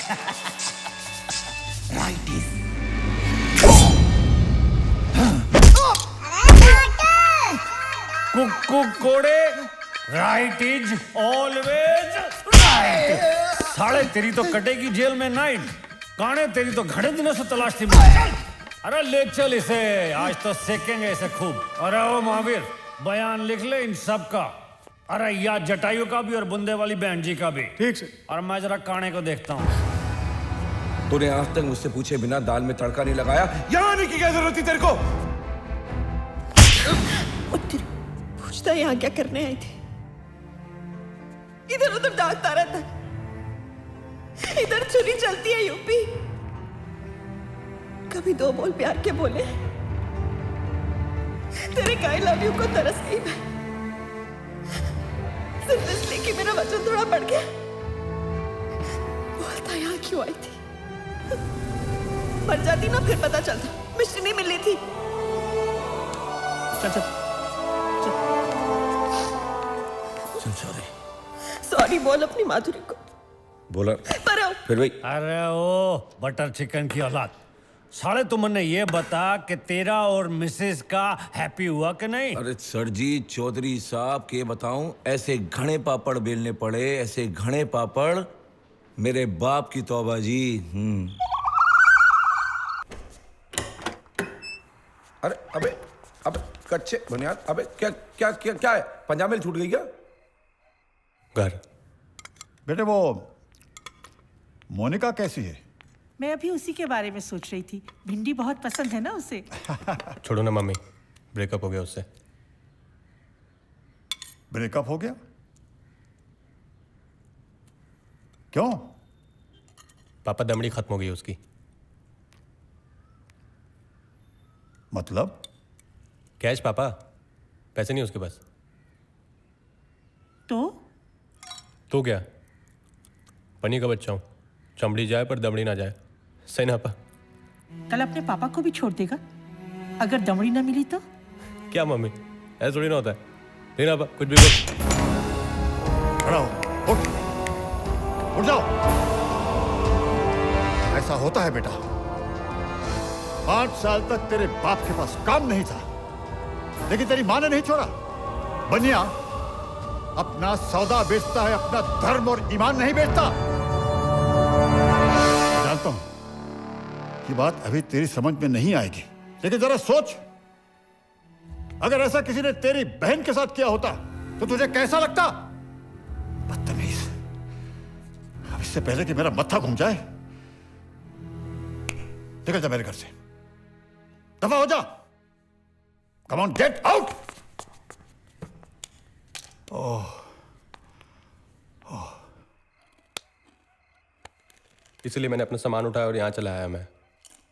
राइट इज कुक्कू कोड़े, राइट इज ऑलवेज राइट। साले तेरी तो कटेगी जेल में नाइट, काने तेरी तो घड़े दिनों से तलाश थी। अरे ले चल इसे, आज तो सेकेंगे इसे खूब। अरे ओ महावीर, बयान लिख ले इन सब का। अरे या जटायु का भी और बुंदे वाली बहन जी का भी। ठीक से। और मैं जरा काने को देखता हूँ। तूने आज तक मुझसे पूछे बिना दाल में तड़का नहीं लगाया, यहाँ आने की क्या जरूरत थी तेरे को? पूछता यहाँ क्या करने आई थी? इधर उधर डांटता रहता, इधर छुरी चलती है यूपी। कभी 2 बोल प्यार के बोले, तेरे आई लव यू को तरस गई मैं, सिर्फ इसलिए कि मेरा वजन थोड़ा बढ़ गया। बोलता यहाँ क्यों आई थी? मर जाती ना, फिर पता चलता। मिष्टी नहीं मिली थी। चल सॉरी बोल अपनी माधुरी को। बोला पर फिर भाई। अरे ओ बटर चिकन की औलाद, साले तुमने ये बता कि तेरा और मिसेस का हैप्पी हुआ कि नहीं? अरे सर जी, चौधरी साहब के बताऊं, ऐसे घने पापड़ बेलने पड़े, ऐसे घने पापड़, मेरे बाप की तौबा जी। अरे अबे कच्चे बुनियाद, अबे क्या क्या क्या क्या है? पंजाब में छूट गई क्या? घर। बेटे वो मोनिका कैसी है? मैं अभी उसी के बारे में सोच रही थी। भिंडी बहुत पसंद है ना उसे। छोड़ो ना मम्मी, ब्रेकअप हो गया उससे। ब्रेकअप हो गया? क्यों? पापा दमड़ी खत्म हो गई उसकी। मतलब? कैश पापा, पैसे नहीं उसके पास। तो क्या, पनी का बच्चा हूँ, चमड़ी जाए पर दमड़ी ना जाए, सही ना पापा? कल अपने पापा को भी छोड़ देगा अगर दमड़ी ना मिली तो? क्या मम्मी, ऐसा थोड़ी ना होता है। लेना पापा, कुछ भी बोल। खड़ा हो, उठ जाओ। ऐसा होता है बेटा। 5 साल तक तेरे बाप के पास काम नहीं था, लेकिन तेरी माँ ने नहीं छोड़ा। बनिया अपना सौदा बेचता है, अपना धर्म और ईमान नहीं बेचता। जानता हूं ये बात अभी तेरी समझ में नहीं आएगी, लेकिन जरा सोच, अगर ऐसा किसी ने तेरी बहन के साथ किया होता तो तुझे कैसा लगता? बदतमीज। अब इससे पहले कि मेरा मत्था घूम जाए, निकल जा मेरे घर से, दफा हो जा। Come on, get out. Oh, इसलिए मैंने अपना सामान उठाया और यहाँ चला आया मैं।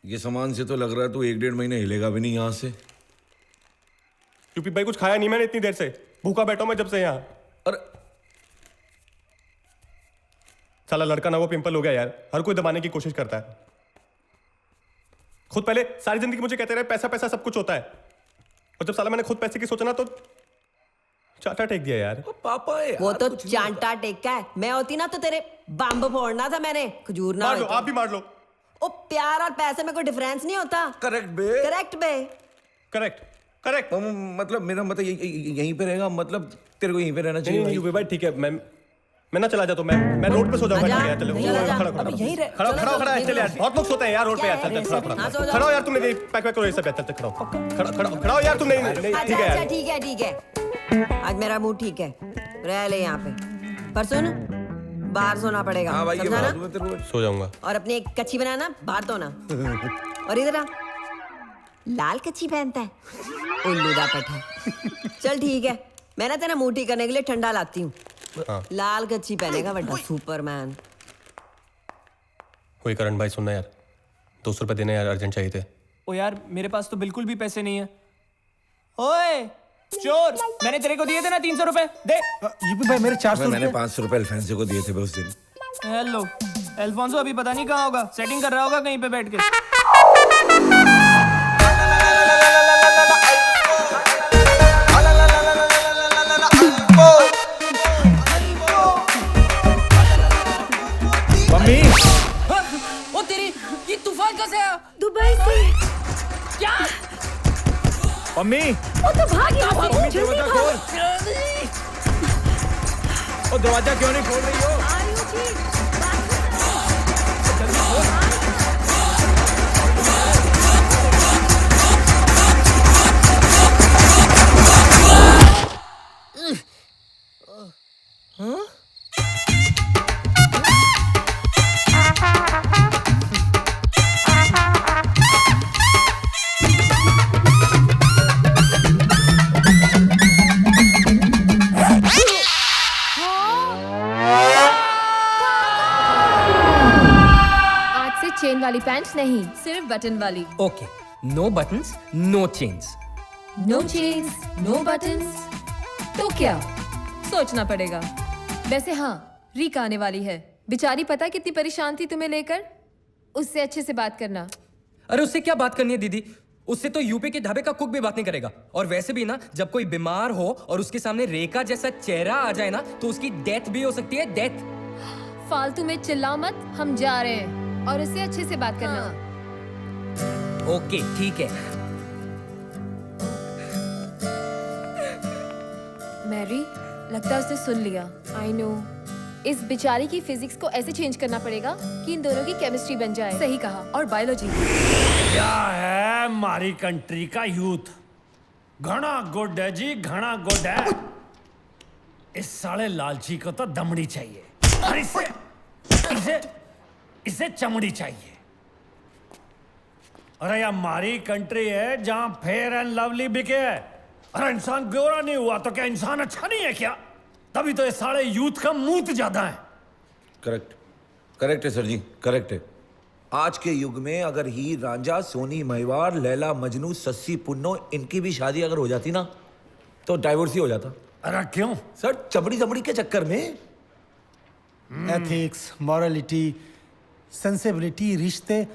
ये सामान से तो लग रहा है तू 1-1.5 महीने हिलेगा भी नहीं यहाँ से। क्योंकि भाई कुछ खाया नहीं मैंने इतनी देर से, भूखा बैठा हूं मैं जब से यहाँ। अरे साला लड़का ना वो पिंपल हो गया यार, हर कोई दबाने की कोशिश करता है। खुद पहले सारी जिंदगी मुझे कहते रहे पैसा पैसा सब कुछ होता है, और जब साला मैंने खुद पैसे की सोचा ना तो चाटा टेक दिया यार। पापा है वो तो चांटा टेका है, मैं होती ना तो तेरे बम्ब फोड़ना था मैंने, खजूर ना मार लो, आप भी मार लो। ओ प्यार और पैसे में कोई डिफरेंस नहीं होता। करेक्ट बे, करेक्ट बे, करेक्ट करेक्ट। मतलब मेरा मतलब यहीं पे रहेगा, मतलब तेरे को यहीं पे रहना चाहिए। नहीं भाई ठीक है, मैं ना चला जाता, मैं रोड पे सो जाऊंगा। चलो खड़ा चल यार, बहुत लोग सोते हैं यार रोड पे यार। चल खड़ा हो यार, तुमने पैक करो ये सब यार। चल खड़ा हो यार, तुम नहीं ठीक है यार। ठीक है, आज मेरा मूड ठीक है, रह ले यहाँ पे। पर सुन, बाहर सोना पड़ेगा। हाँ भाई, समझा ना? सो जाऊंगा। और अपनी एक कच्ची बनाना, बाहर तो ना। और इधर आ, लाल कच्ची पहनता है, उल्लूदा पठा। चल ठीक है, मैं ना तेरा मूड ठीक करने के लिए ठंडा लाती हूँ। लाल कच्ची पहनेगा बड़ा सुपरमैन। कोई करण भाई सुनना यार, 200 रुपए देने यार, अर्जेंट चाहिए थे। ओ यार मेरे पास तो बिल्कुल भी पैसे नहीं है। ओए चोर, मैंने तेरे को दिए थे ना 300 रुपए, दे। यूपी भाई मेरे 400 मैंने 500 रुपए अल्फांसो को दिए थे उस दिन। हेलो, अल्फांसो अभी पता नहीं कहाँ होगा, सेटिंग कर रहा होगा कहीं पे बैठ के। मम्मी, ओ तेरी, ये तूफान कैसे आया? दुबई से। क्या? मम्मी, ओ तो भाग यहाँ से, जल्दी भाग। ओ दरवाजा क्यों नहीं खोल रही हो? चेन वाली पैंट नहीं, सिर्फ बटन वाली। Okay, no buttons no chains. No chains no buttons तो क्या, सोचना पड़ेगा। वैसे हाँ, रीका आने वाली है, बेचारी पता कितनी परेशान थी तुम्हें लेकर। उससे अच्छे से बात करना। अरे उससे क्या बात करनी है दीदी, उससे तो यूपी के ढाबे का कुक भी बात नहीं करेगा। और वैसे भी ना, जब कोई बीमार हो और उसके सामने रेखा जैसा चेहरा आ जाए ना, तो उसकी डेथ भी हो सकती है, डेथ। फालतू में चिल्लाओ मत, हम जा रहे हैं। और उससे अच्छे से बात करना। ओके ठीक है। मैरी, लगता है उसने सुन लिया। आई नो, इस बेचारी की फिजिक्स को ऐसे चेंज करना पड़ेगा कि इन दोनों की केमिस्ट्री बन जाए। सही कहा। और बायोलॉजी। क्या है हमारी कंट्री का यूथ, घना गुड है जी, घना गुड है। इस साले लालची को तो दमड़ी चाहिए, और इसे चमड़ी चाहिए। अरे यार हमारी कंट्री है जहां फेयर एंड लवली बिके है। अरे इंसान गोरा नहीं हुआ तो क्या इंसान अच्छा नहीं है क्या? तभी तो ये सारे यूथ का मूत ज्यादा है। करेक्ट। करेक्ट है सर जी, करेक्ट है। आज के युग में अगर हीर रांझा, सोनी महिवार, लैला मजनू, सस्सी पुन्नो इनकी भी शादी अगर हो जाती ना तो डाइवोर्स ही हो जाता। अरे क्यों सर? चमड़ी चमड़ी के चक्कर में। एथिक्स, मॉरलिटी, सेंसिबिलिटी, रिश्ते,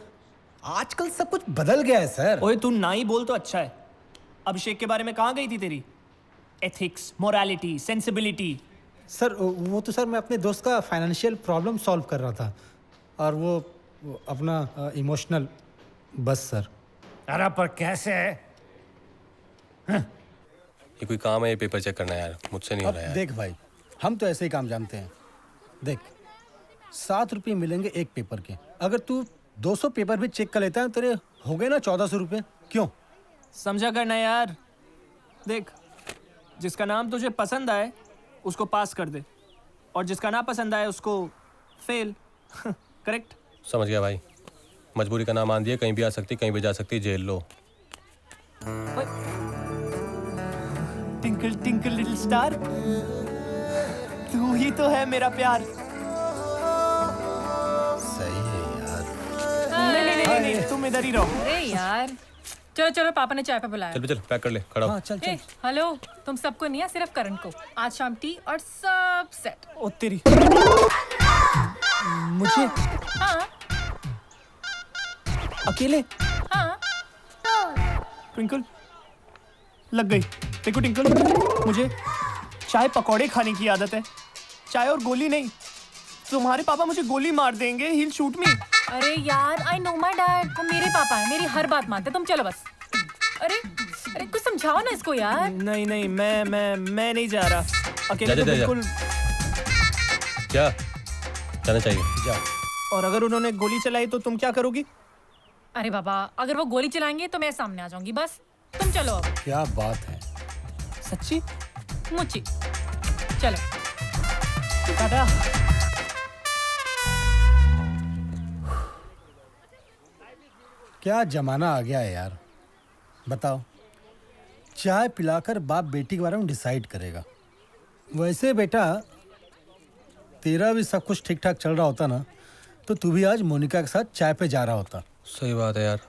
आजकल सब कुछ बदल गया है सर। ओए तू ना ही बोल तो अच्छा है। अभिषेक के बारे में कहाँ गई थी तेरी एथिक्स, मोरालिटी, सेंसिबिलिटी? सर वो तो सर मैं अपने दोस्त का फाइनेंशियल प्रॉब्लम सॉल्व कर रहा था और वो अपना इमोशनल, बस सर। अरे पर कैसे है? ये कोई काम है? ये पेपर चेक करना है यार, मुझसे नहीं हो रहा यार। देख भाई, हम तो ऐसे ही काम जानते हैं। देख, 7 रुपये मिलेंगे एक पेपर के। अगर तू 200 पेपर भी चेक कर लेता है तेरे हो गए ना 1400 रुपये। क्यों? समझा करना यार। देख, जिसका नाम तुझे पसंद आए उसको पास कर दे और जिसका ना पसंद आए उसको फेल। करेक्ट? समझ गया भाई। मजबूरी का नाम मान दिया, कहीं भी आ सकती, कहीं भी जा सकती, जेल लो। टिंकल टिंकल लिटिल स्टार, तू ही तो है मेरा प्यार। सही है यार। नहीं, तुम इधर ही रहो। अरे यार, चलो चलो, पापा ने चाय पे बुलाया। चल पैक कर ले, खड़ा हो। चल ए, हेलो, तुम सबको नहीं है, सिर्फ करण को। आज शाम टी और सब सेट। ओ तेरी। मुझे? हाँ अकेले? हाँ। ट्विंकल लग गई। देखो ट्विंकल, मुझे चाय पकौड़े खाने की आदत है, चाय और गोली नहीं। तुम्हारे पापा मुझे गोली मार देंगे। He'll shoot me। अरे यार, आई नो माय डैड, वो मेरे पापा है, मेरी हर बात मानते। तुम चलो बस। अरे अरे कुछ समझाओ ना इसको यार। नहीं, मैं नहीं जा रहा अकेले। जा, तो बिल्कुल। क्या जाना चाहिए? जा। और अगर उन्होंने गोली चलाई तो तुम क्या करोगी? अरे बाबा, अगर वो गोली चलाएंगे तो मैं सामने आ जाऊंगी। बस तुम चलो अब। क्या बात है? सच्ची? मुच्ची। चलो टाटा। क्या जमाना आ गया है यार। बताओ, चाय पिलाकर बाप बेटी के बारे में डिसाइड करेगा। वैसे बेटा, तेरा भी सब कुछ ठीक ठाक चल रहा होता ना तो तू भी आज मोनिका के साथ चाय पे जा रहा होता। सही बात है यार।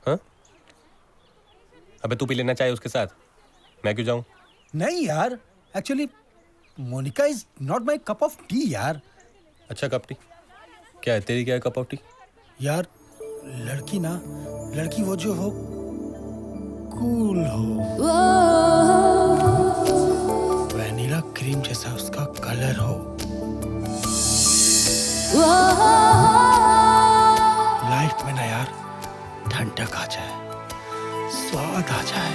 हाँ? अबे तू पी लेना चाय उसके साथ, मैं क्यों जाऊं? नहीं यार, actually Monica is not my cup of tea यार। अच्छा, कप टी क्या है? तेरी क्या है कप ऑफ टी? यार लड़की वो जो हो, कूल हो, वैनिला क्रीम जैसा उसका कलर हो, लाइफ में ना यार ठंडक आ जाए, स्वाद आ जाए।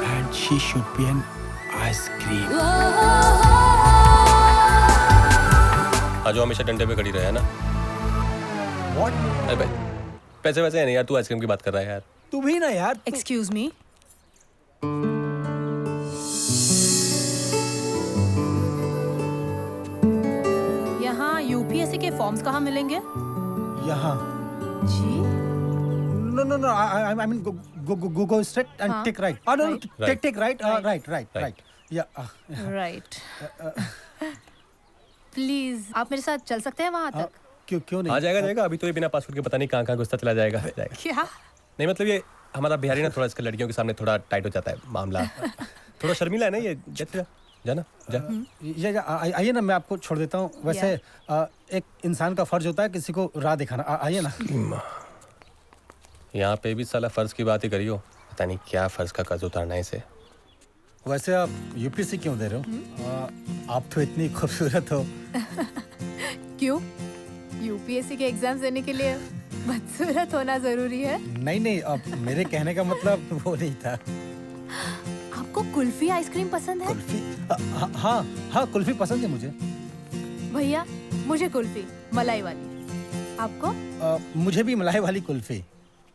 And she should be an ice cream. आज वो हमेशा डंडे पे खड़ी रहे है ना। What? अरे भाई, पैसे वैसे है नहीं यार, तू आइसक्रीम की बात कर रहा है यार। तू भी ना यार। Excuse me. यहाँ यूपीएससी के फॉर्म्स कहाँ मिलेंगे? यहाँ। जी? No. I mean go straight and हाँ, take right. No, right. take right. Right. Yeah. Right. Please, आप मेरे साथ चल सकते हैं वहाँ तक? क्यों नहीं? आ जाएगा। अभी तो ये बिना पासपोर्ट के पता नहीं कहाँ घुसता चला जाएगा। क्या? नहीं मतलब ये हमारा बिहारी ना थोड़ा इसका लड़कियों के सामने थोड़ा टाइट हो जाता है मामला। थोड़ा शर्मीला है ना ये। जाना जा। आइए ना, मैं आपको छोड़ देता हूँ। वैसे एक इंसान का फर्ज होता है किसी को राह दिखाना। आइए ना। यहाँ पे भी साला फर्ज की बात ही करियो, पता नहीं क्या फर्ज का कर्ज उतारना है इसे। वैसे आप यूपीएससी क्यों दे रहे हो? आप तो इतनी खूबसूरत हो। क्यों? यूपीएससी के एग्जाम्स देने के लिए बदसूरत होना जरूरी है? नहीं, अब मेरे कहने का मतलब वो नहीं था। आपको कुल्फी आइसक्रीम पसंद है? कुल्फी? हाँ, कुल्फी पसंद है मुझे। भैया, मुझे कुल्फी मलाई वाली। आपको? मुझे भी मलाई वाली कुल्फी।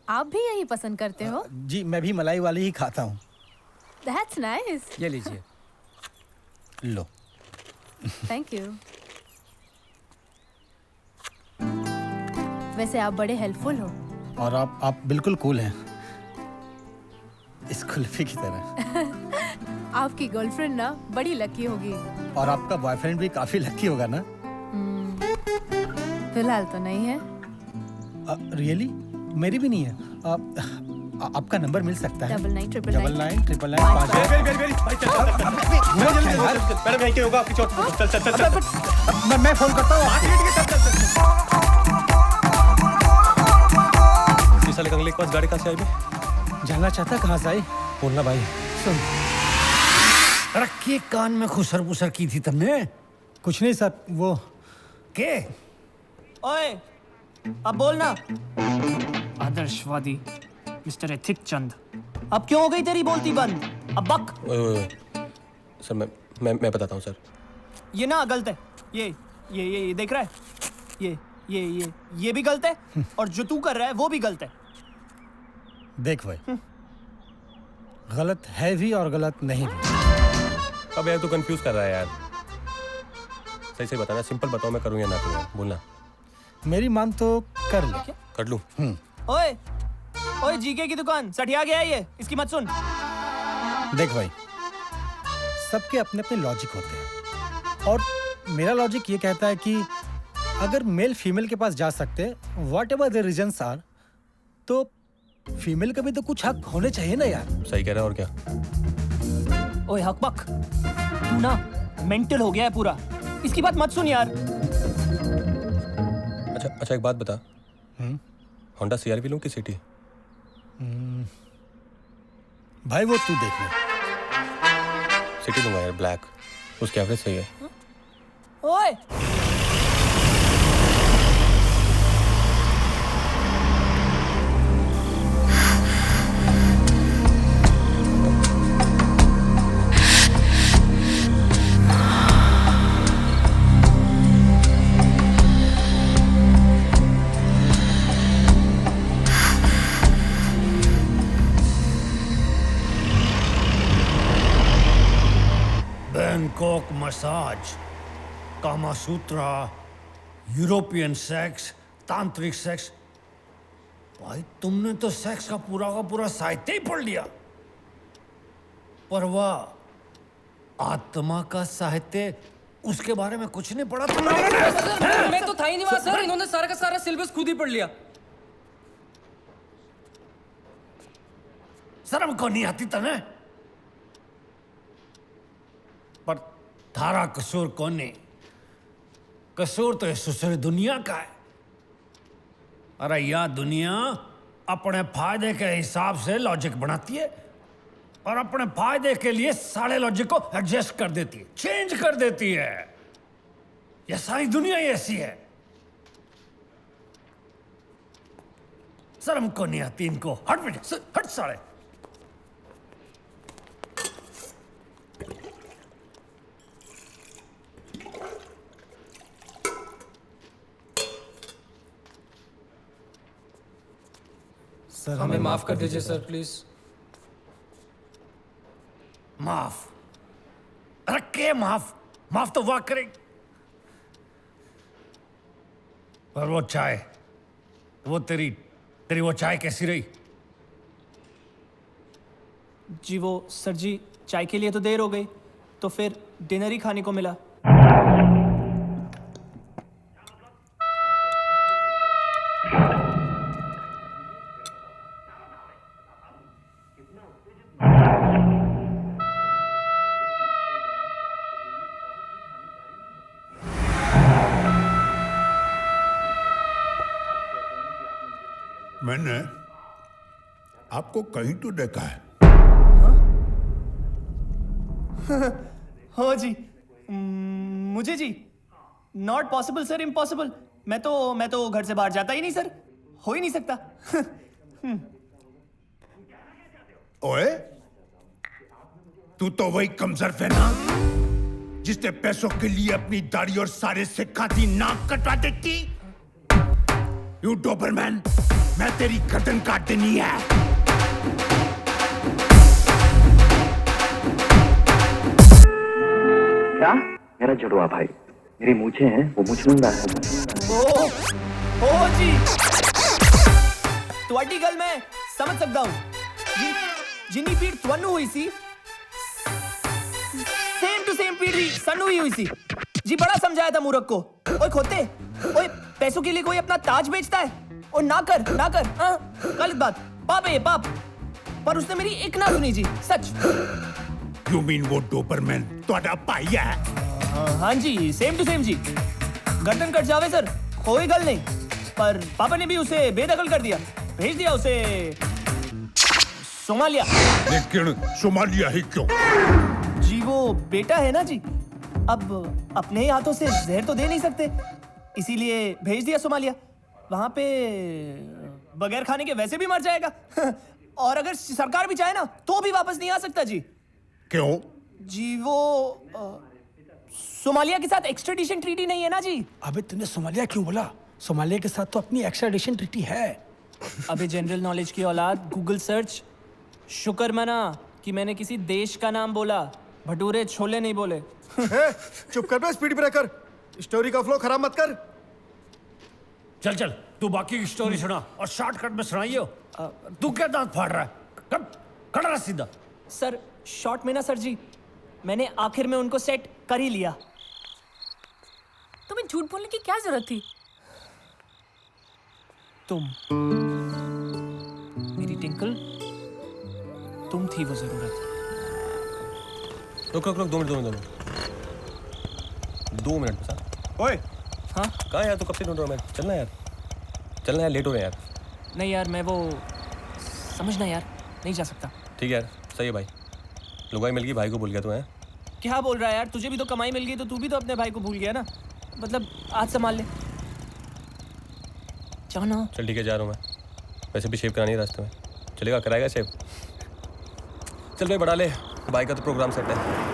आप भी यही पसंद करते हो? जी, मैं भी मलाई वाली ही खाता हूँ। That's nice. ये लीजिए। लो। Thank you. वैसे आप बड़े हेल्पफुल हो। और आप बिल्कुल कूल हैं, इस कुल्फी की तरह। आपकी गर्लफ्रेंड ना बड़ी लकी होगी। और आपका बॉयफ्रेंड भी काफी लकी होगा ना? फिलहाल तो नहीं है। रियली? मेरी भी नहीं है। आपका नंबर मिल सकता है? 99999999। मैं फोन करता हूँ। साले कंगले के पास गाड़ी कहाँ से आई बे? जानना चाहता कहाँ से आई? बोलना भाई। सुन। रखिए कान में खुसर पुसर की थी तुमने? कुछ नहीं सर, वो के? ओए, अब बोलना। आदर्शवादी मिस्टर एथिक चंद। अब क्यों हो गई तेरी बोलती बंद? अब बक। सर मैं बताता हूँ सर। ये ना गलत है। ये देख रहा है? ये भी गलत है और जो तू कर रहा है वो भी गलत है। देख भाई, गलत है भी और गलत नहीं भी। अब यार तू कंफ्यूज कर रहा है यार। सही से बताना, सिंपल बताओ, मैं करूँ या ना करूँ, बोलना। मेरी मान तो कर ले। कर लूँ? ओए जीके की दुकान सठिया गया है ये, इसकी मत सुन। देख भाई, सबके अपने अपने लॉजिक होते हैं और मेरा लॉजिक ये कहता है कि अगर मेल फीमेल के पास जा सकते हैं, whatever the reasons are, तो फीमेल का भी तो कुछ हक होने चाहिए ना यार। सही कह रहा है, और क्या। ओए हकबक, तू ना मेंटल हो गया है पूरा, इसकी बात मत सुन यार। अच्छा एक बात बता, होंडा CR-V लूं कि सिटी? भाई वो तू देख ले। सिटी लूंगा यार, ब्लैक, उसकी एवरेज सही है। ओए बैंकॉक मसाज, कामा सूत्रा, यूरोपियन सेक्स, तांत्रिक सेक्स। भाई तुमने तो सेक्स का पूरा साहित्य ही पढ़ लिया, पर वाह आत्मा का साहित्य, उसके बारे में कुछ नहीं पढ़ा तुमने? मैं तो था ही नहीं वहां सर, इन्होंने सारा का सारा सिलेबस खुद ही पढ़ लिया। शर्म को नहीं आती तने? पर थारा कसूर कौन है? कसूर तो इस दूसरी दुनिया का है। अरे यह दुनिया अपने फायदे के हिसाब से लॉजिक बनाती है और अपने फायदे के लिए सारे लॉजिक को एडजस्ट कर देती है, चेंज कर देती है। यह सारी दुनिया ही ऐसी है। शर्म को नहीं आती इनको? हट बेटे, हट साले। सर हमें माफ कर दीजिए सर, प्लीज। माफ? रखे माफ तो वाह करे। पर वो चाय, वो तेरी वो चाय कैसी रही? जी वो सर जी, चाय के लिए तो देर हो गई, तो फिर डिनर ही खाने को मिला। मैंने आपको कहीं तो देखा है। हो जी, मुझे जी नॉट पॉसिबल सर, इम्पॉसिबल। मैं तो घर से बाहर जाता ही नहीं सर, हो ही नहीं सकता। ओए, तू तो वही कमजोर है ना, जिसने पैसों के लिए अपनी दाढ़ी और सारे से खाती नाक कटवा देती। यू डोबरमैन, मैं तेरी गर्दन काट देनी है। क्या? मेरा जुड़वा भाई, मेरी मूछें हैं, वो मूछ लूंगा। ओ जी, ਤੁਹਾਡੀ ਗੱਲ मैं समझ सकता हूँ। जिन्नी पीड़ ਤੁਹਾਨੂੰ हुई सी, सेम टू टू सेम पीढ़ी सन हुई सी जी। बड़ा समझाया था मूर्ख को। ओए खोते, ओए पैसों के लिए कोई अपना ताज बेचता है? और ना कर हाँ गलत बात, पाप है ये पाप। पर उसने मेरी एक ना सुनी जी, सच। यू मीन वो डोबरमैन ਤੁਹਾਡਾ ਭਾਈ है? हाँ जी, सेम टू सेम जी। गर्दन कट जावे सर, कोई गल नहीं। पर पापा ने भी उसे बेदखल कर दिया, भेज दिया उसे सोमालिया। लेकिन सोमालिया ही क्यों? जी वो बेटा है ना जी, अब अपने ही हाथों से जहर तो दे नहीं सकते, इसीलिए भेज दिया सोमालिया। वहां पे बगैर खाने के वैसे भी मर जाएगा। और अगर सरकार भी चाहे ना तो भी वापस नहीं आ सकता जी। क्यों? जी वो सोमालिया के साथ एक्स्ट्राडिशन ट्रीटी नहीं है ना जी। अबे तूने सोमालिया क्यों बोला? सोमालिया के साथ तो अपनी एक्स्ट्राडिशन ट्रीटी है। अबे जनरल नॉलेज की औलाद, गूगल सर्च। शुक्र मना कि मैंने किसी देश का नाम बोला, भटूरे छोले नहीं बोले। चुप कर बे, स्पीड ब्रेकर। स्टोरी का फ्लो खराब मत कर। चल चल, तू बाकी की स्टोरी सुना और शॉर्टकट में सुनाइयो। तू क्या दांत फाड़ रहा है? खड़ा रहा सीधा। सर शॉर्ट में ना सर जी, मैंने आखिर में उनको सेट कर ही लिया। तुम्हें झूठ बोलने की क्या जरूरत थी? तुम मेरी टिंकल, तुम थी वो जरूरत। रुक 2 मिनट बसा। ओए हाँ कहाँ यार, तू कब से ढूंढ रहा है? चलना यार, लेट हो रहे हैं यार। नहीं यार, मैं वो समझना यार, नहीं जा सकता। ठीक है यार, सही है भाई। लुगाई मिल गई, भाई को भूल गया तू है? क्या बोल रहा है यार, तुझे भी तो कमाई मिल गई तो तू भी तो अपने भाई को भूल गया ना। मतलब आज संभाल ले, जाओ ना। चल ठीक है, जा रहा हूँ मैं। वैसे भी शेव करानी है रास्ते में, चलेगा? कराएगा शेव? चल भाई बढ़ा ले, भाई का तो प्रोग्राम सेट है।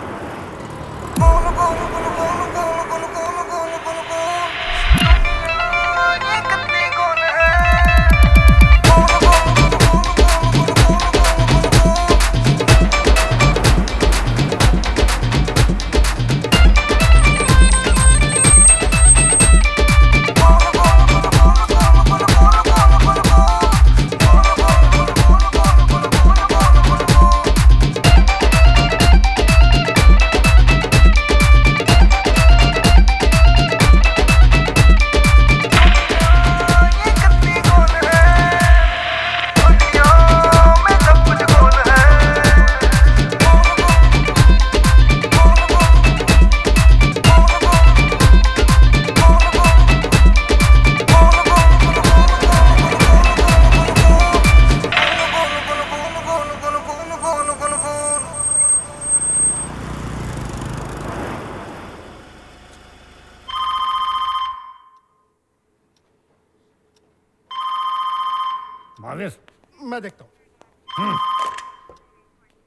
मैं देखता हूँ।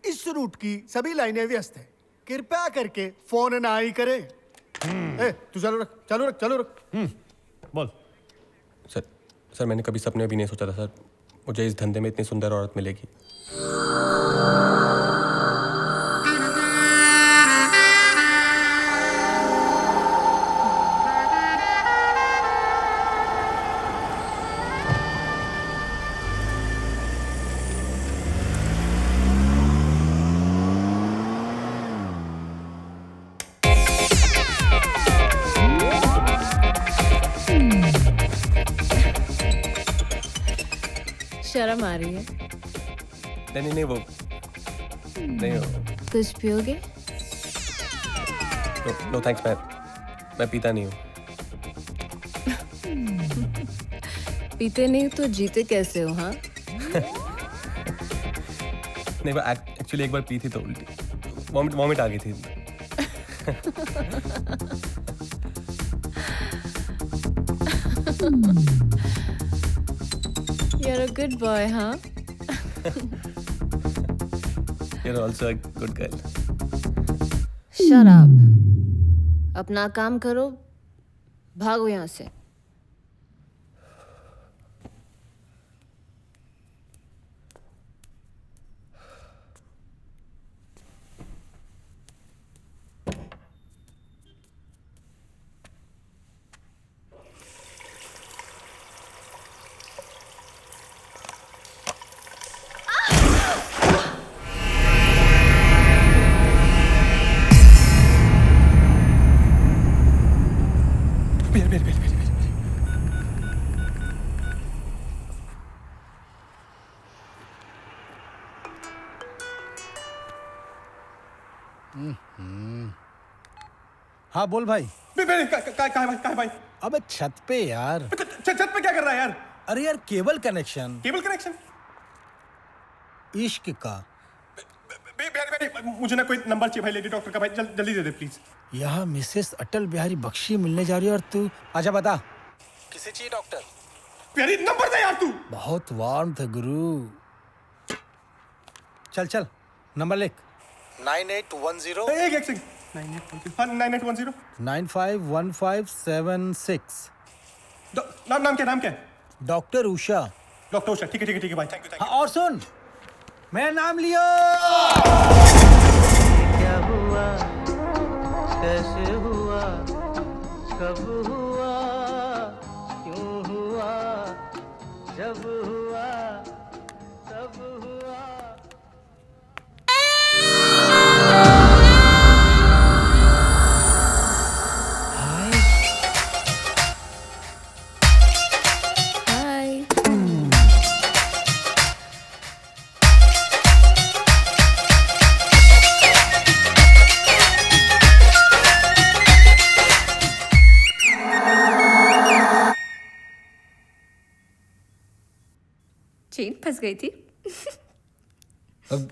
इस रूट की सभी लाइनें व्यस्त हैं, कृपया करके फोन ना ही करे। तू चालू रख। बोल। सर मैंने कभी सपने भी नहीं सोचा था सर, मुझे इस धंधे में इतनी सुंदर औरत मिलेगी। शर्म आ रही है? नहीं वो नहीं हो। कुछ पियोगे? नो थैंक्स, मैं पीता नहीं हूँ। पीते नहीं तो जीते कैसे हो? हाँ नहीं, वो एक्चुअली एक बार पी थी तो उल्टी वॉमिट आ गई थी। You're a good boy, huh? You're also a good girl. Shut up. अपना काम करो, भागो यहाँ से। हाँ बोल भाई। कहाँ भाई? अबे छत पे यार। छत पे क्या कर रहा है यार? अरे यार केबल कनेक्शन। Cable connection? इश्क का। मुझे ना कोई नंबर चाहिए भाई लेडी डॉक्टर का भाई, जल्दी दे दे प्लीज। यहाँ मिसेस अटल बिहारी बख्शी मिलने जा रही है और तू आजा बता किसे चाहिए डॉक्टर? प्यारी नंबर दे यार तू। बहुत वार्म था गुरु। चल चल नंबर लिख। 9810 एक सेकंड 9810 951576। नाम क्या है? डॉक्टर उषा। डॉक्टर उषा, ठीक है भाई, थैंक यू। हाँ और सुन, मैं नाम लियो। क्या हुआ, कैसे हुआ, कब हुआ, क्यों हुआ, जब हुआ, तब हुआ। चेन फंस गई थी। अब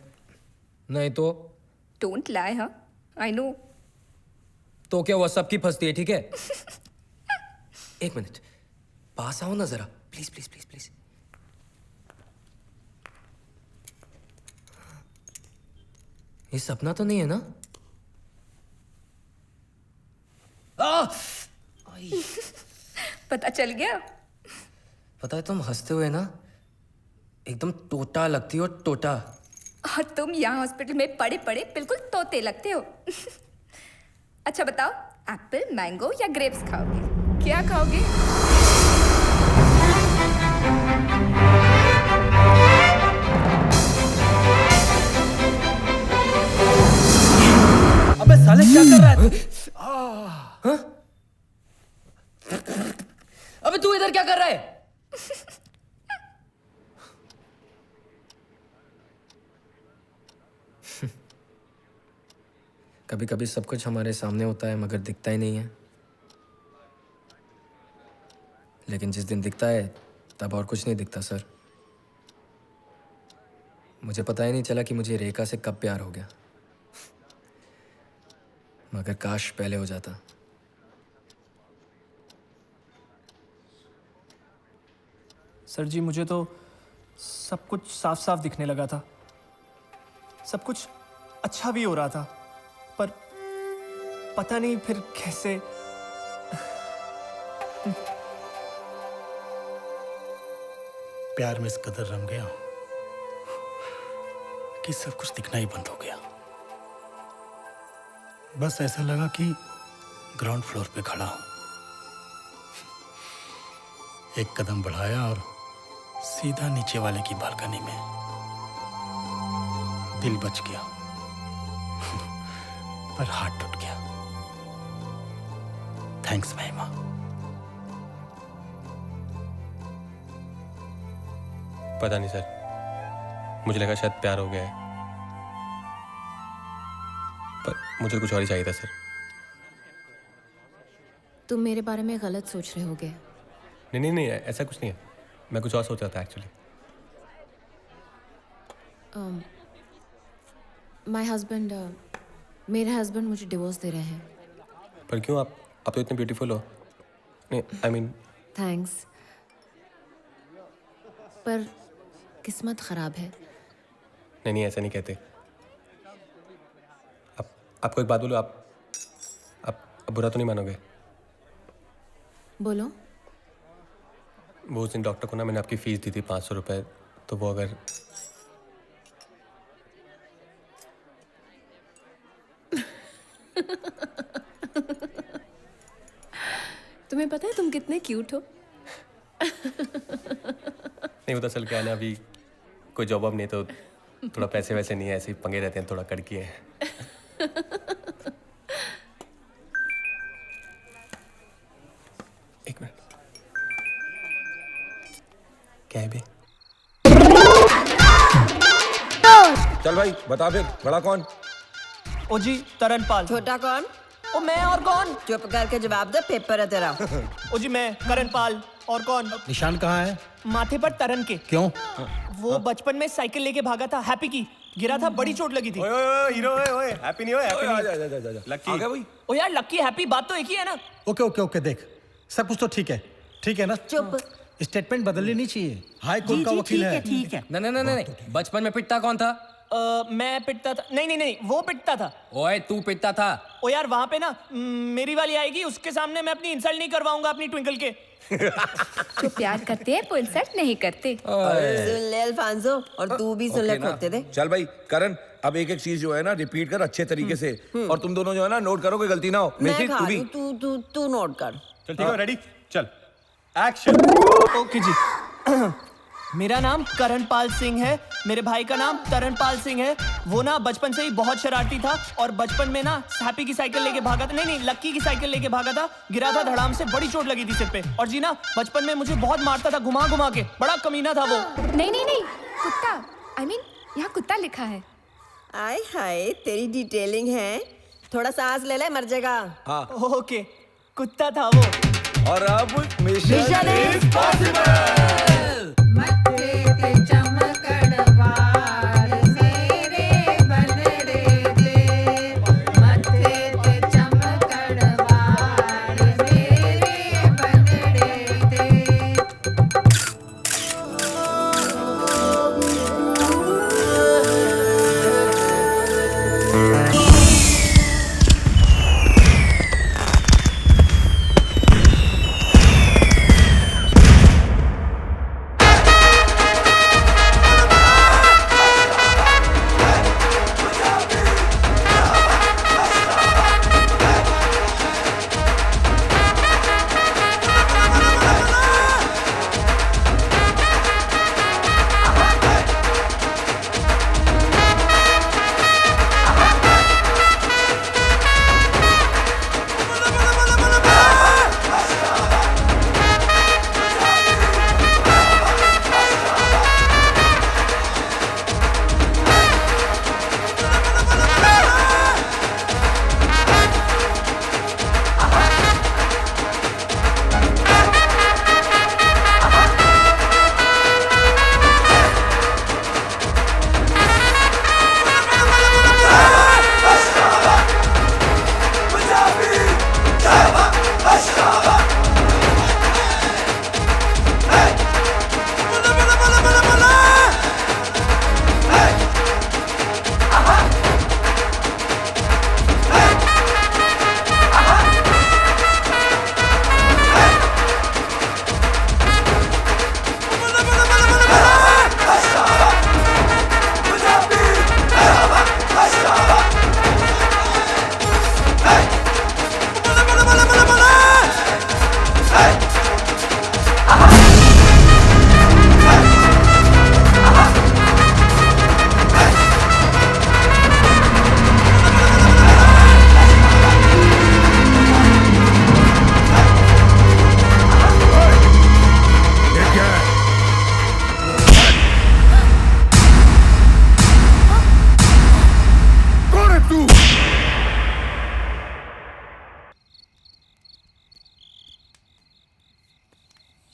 नहीं तो डोंट लाई। हाँ आई नो। तो क्या हुआ, सबकी फंसती है, ठीक है? एक मिनट, पास आओ ना जरा, प्लीज प्लीज प्लीज प्लीज। ये सपना तो नहीं है ना? पता चल गया? पता है तुम हंसते हुए ना एकदम टोटा लगती हो, टोटा। और तुम यहाँ हॉस्पिटल में पड़े पड़े बिल्कुल तोते लगते हो। अच्छा बताओ, एप्पल, मैंगो या ग्रेप्स खाओगे? क्या खाओगे? अबे साले क्या कर रहा है? अबे तू इधर क्या कर रहा है? कभी कभी सब कुछ हमारे सामने होता है मगर दिखता ही नहीं है, लेकिन जिस दिन दिखता है तब और कुछ नहीं दिखता सर। मुझे पता ही नहीं चला कि मुझे रेखा से कब प्यार हो गया, मगर काश पहले हो जाता। सर जी मुझे तो सब कुछ साफ साफ दिखने लगा था, सब कुछ अच्छा भी हो रहा था, पर पता नहीं फिर कैसे। प्यार में इस कदर रम गया कि सब कुछ दिखना ही बंद हो गया। बस ऐसा लगा कि ग्राउंड फ्लोर पे खड़ा हूं। एक कदम बढ़ाया और सीधा नीचे वाले की बालकनी में। दिल बच गया पर हाथ टूट गया। थैंक्स महिमा। पता नहीं सर, मुझे लगा शायद प्यार हो गया है, पर मुझे कुछ और ही चाहिए था सर। तुम मेरे बारे में गलत सोच रहे होगे। नहीं, ऐसा कुछ नहीं है, मैं कुछ और सोच रहा था एक्चुअली। माय हस्बैंड मेरे हस्बैंड मुझे डिवोर्स दे रहे हैं। पर क्यों? आप तो इतने ब्यूटीफुल हो। नहीं आई मीन। थैंक्स, पर किस्मत खराब है। नहीं ऐसा नहीं कहते। आपको एक बात बोलूं, आप बुरा तो नहीं मानोगे? बोलो। वो उस दिन डॉक्टर को ना मैंने आपकी फीस दी थी 500 रुपए, तो वो अगर तुम्हें पता है तुम कितने क्यूट हो। नहीं वो तो असल क्या है ना, अभी कोई जॉब अब नहीं तो थोड़ा पैसे वैसे नहीं है, ऐसे ही पंगे रहते हैं, थोड़ा कड़की है। एक मिनट, क्या है बे? चल भाई बता फिर, बड़ा कौन? ओ जी तरनपाल। छोटा कौन? ओ मैं और कौन? चुप करके जवाब दे, पेपर है तेरा। ओ जी मैं करण पाल। और कौन? निशान कहाँ है? माथे पर तरन के। क्यों? वो बचपन में साइकिल लेके भागा था, हैप्पी की गिरा था, बड़ी चोट लगी थी। हीरो ओए हैप्पी नहीं हो हैप्पी नहीं लकी आ गया भाई। ओ यार लक्की हैप्पी बात तो एक ही है ना। ओके ओके ओके, देख सब कुछ तो ठीक है ना? चुप। स्टेटमेंट बदलनी नहीं चाहिए। हाई कोर्ट का वकील है। ठीक है। नहीं, बचपन में पिटता कौन था? मैं पिटता था। नहीं, वो पिटता था। ओए तू पिटता था। ओ यार वहां पे ना मेरी वाली आएगी, उसके सामने मैं अपनी इंसल्ट नहीं करवाऊंगा अपनी ट्विंकल के। जो प्यार करते हैं वो इंसल्ट नहीं करते। सुन ले अल्फांसो, और तू भी सुन ले खोते दे। चल भाई करण, अब एक एक चीज जो है ना रिपीट कर अच्छे तरीके से, और तुम दोनों जो है ना नोट करो, कोई गलती ना हो। मैं मेथी, खा तू भी। लूं, तू नोट कर। चल ठीक है रेडी चल एक्शन। ओके जी। मेरा नाम करण पाल सिंह है, मेरे भाई का नाम तरन पाल सिंह है। वो ना बचपन से ही बहुत शरारती था और बचपन में ना हैप्पी की साइकिल लेके भागा था। नहीं लक्की की साइकिल लेके भागा था, गिरा था धड़ाम से, बड़ी चोट लगी थी सिर पे। और जी ना बचपन में मुझे बहुत मारता था, घुमा घुमा के, बड़ा कमीना था वो। नहीं, कुत्ता, I mean, यहाँ कुत्ता लिखा है। आय हाय तेरी डिटेलिंग है, थोड़ा सांस ले ले, मर जाएगा। हाँ ओके, कुत्ता था वो। और अब मिशन इज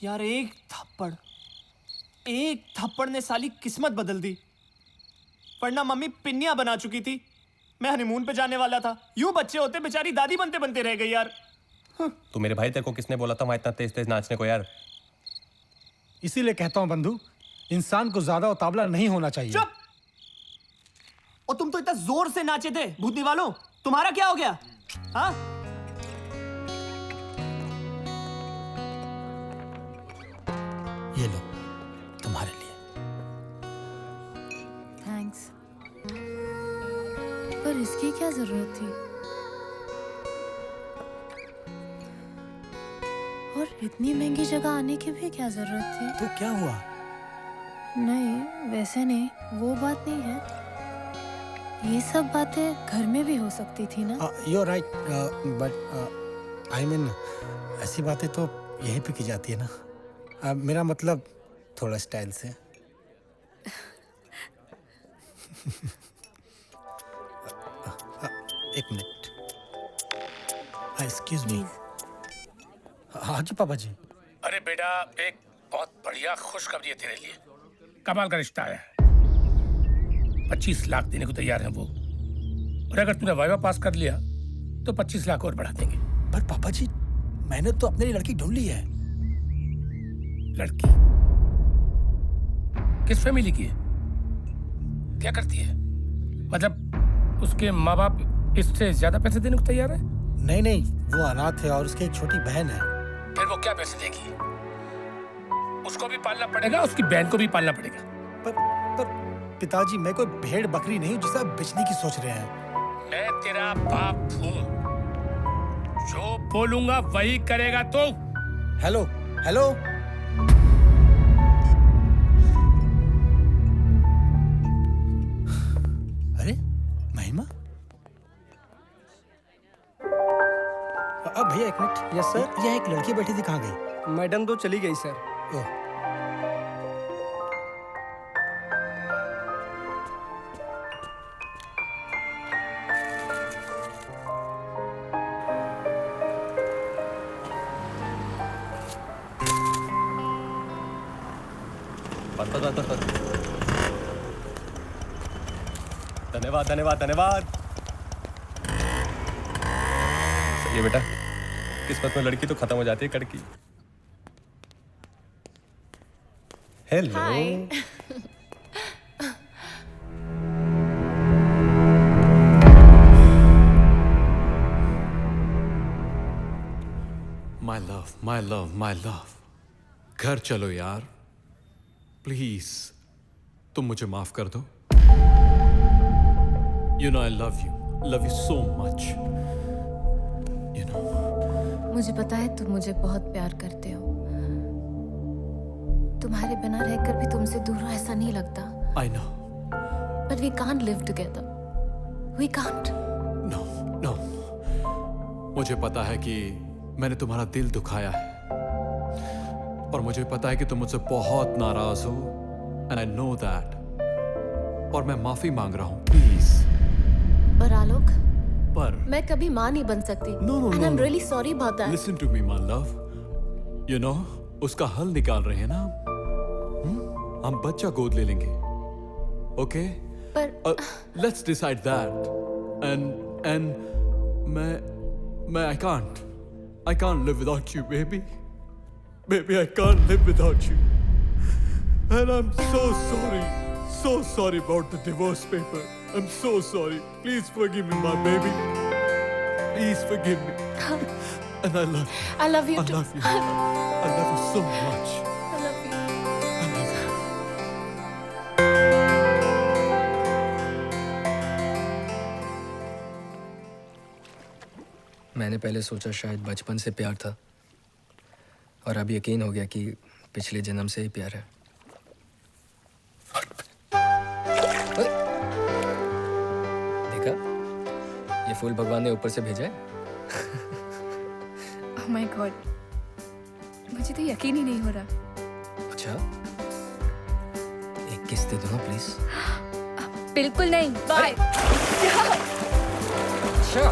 यार एक थप्पड़ ने साली किस्मत बदल दी। वरना मम्मी पिन्नियां बना चुकी थी, मैं हनीमून पे जाने वाला था। यूं बच्चे होते बेचारी दादी बनते बनते रह गई यार। तो मेरे भाई तेरे को किसने बोला था वहां इतना तेज तेज नाचने को यार? इसीलिए कहता हूं बंधु, इंसान को ज्यादा उतावला नहीं होना चाहिए। चुप! और तुम तो इतना जोर से नाचे थे भूतनी वालों, तुम्हारा क्या हो गया? हाँ? ये लो तुम्हारे लिए। थैंक्स, पर इसकी क्या जरूरत थी? और इतनी महंगी जगह आने की भी क्या जरूरत थी? तो क्या हुआ? नहीं वैसे नहीं, वो बात नहीं है। ये सब बातें घर में भी हो सकती थी ना? You are right, but I mean ऐसी बातें तो यहीं पे की जाती है ना। मेरा मतलब थोड़ा स्टाइल से। एक मिनट। Excuse me. हाँ जी पापा जी। अरे बेटा, एक बहुत बढ़िया खुशखबरी है तेरे लिए। कमाल का रिश्ता आया है। 25 लाख देने को तैयार है वो, और अगर तूने वाइवा पास कर लिया तो 25 लाख और बढ़ा देंगे। पर पापा जी, मैंने तो अपने लिए लड़की ढूंढ ली है। लड़की? किस फैमिली की है? क्या करती है? मतलब उसके माँ बाप इससे ज्यादा पैसे देने को तैयार है? नहीं नहीं, वो अनाथ है और उसकी एक छोटी बहन है। फिर वो क्या पैसे देगी? उसको भी पालना पड़ेगा, उसकी बहन को भी पालना पड़ेगा। पर पिताजी, मैं कोई भेड़ बकरी नहीं हूँ जिसे आप बेचने की सोच रहे हैं। मैं तेरा बाप हूँ, जो बोलूंगा वही करेगा तो। Hello hello. अरे महिमा, अब भैया एक मिनट। Yes sir. यह एक लड़की बैठी थी, कहाँ गई? मैडम तो चली गई सर। ओह, धन्यवाद धन्यवाद धन्यवाद। सही है बेटा, किस्मत में लड़की तो खत्म हो जाती है कड़की। Hello. My love, my love, my love, घर चलो यार प्लीज। तुम मुझे माफ कर दो। You know I love you so much. You know. मुझे पता है तुम मुझे बहुत प्यार करते हो। तुम्हारे बिना रहकर भी तुमसे दूर हो ऐसा नहीं लगता। I know. But we can't live together. We can't. No. मुझे पता है कि मैंने तुम्हारा दिल दुखाया है, और मुझे पता है कि तुम मुझसे बहुत नाराज हो, and I know that. और मैं माफी मांग रहा हूँ, प्लीज। पर आलोक, मैं कभी माँ नहीं बन सकती। No. I'm really sorry about that. Listen to me, my love. You know, उसका हल निकाल रहे हैं ना हम बच्चा गोद ले लेंगे, okay? पर let's decide that. And मैं I can't live without you, baby. Baby, I can't live without you. And I'm so sorry about the divorce paper. I'm so sorry. Please forgive me, my baby. Please forgive me. And I love you. I love you too. I love you. I love you so much. I love you. I love you. मैंने पहले सोचा शायद बचपन से प्यार था, और अब यकीन हो गया कि पिछले जन्म से ही प्यार है। देखा, ये फूल भगवान ने ऊपर से भेजा है। Oh my God, मुझे तो यकीन ही नहीं हो रहा। अच्छा, एक किस दे दो ना प्लीज। बिल्कुल नहीं, बाय। अच्छा,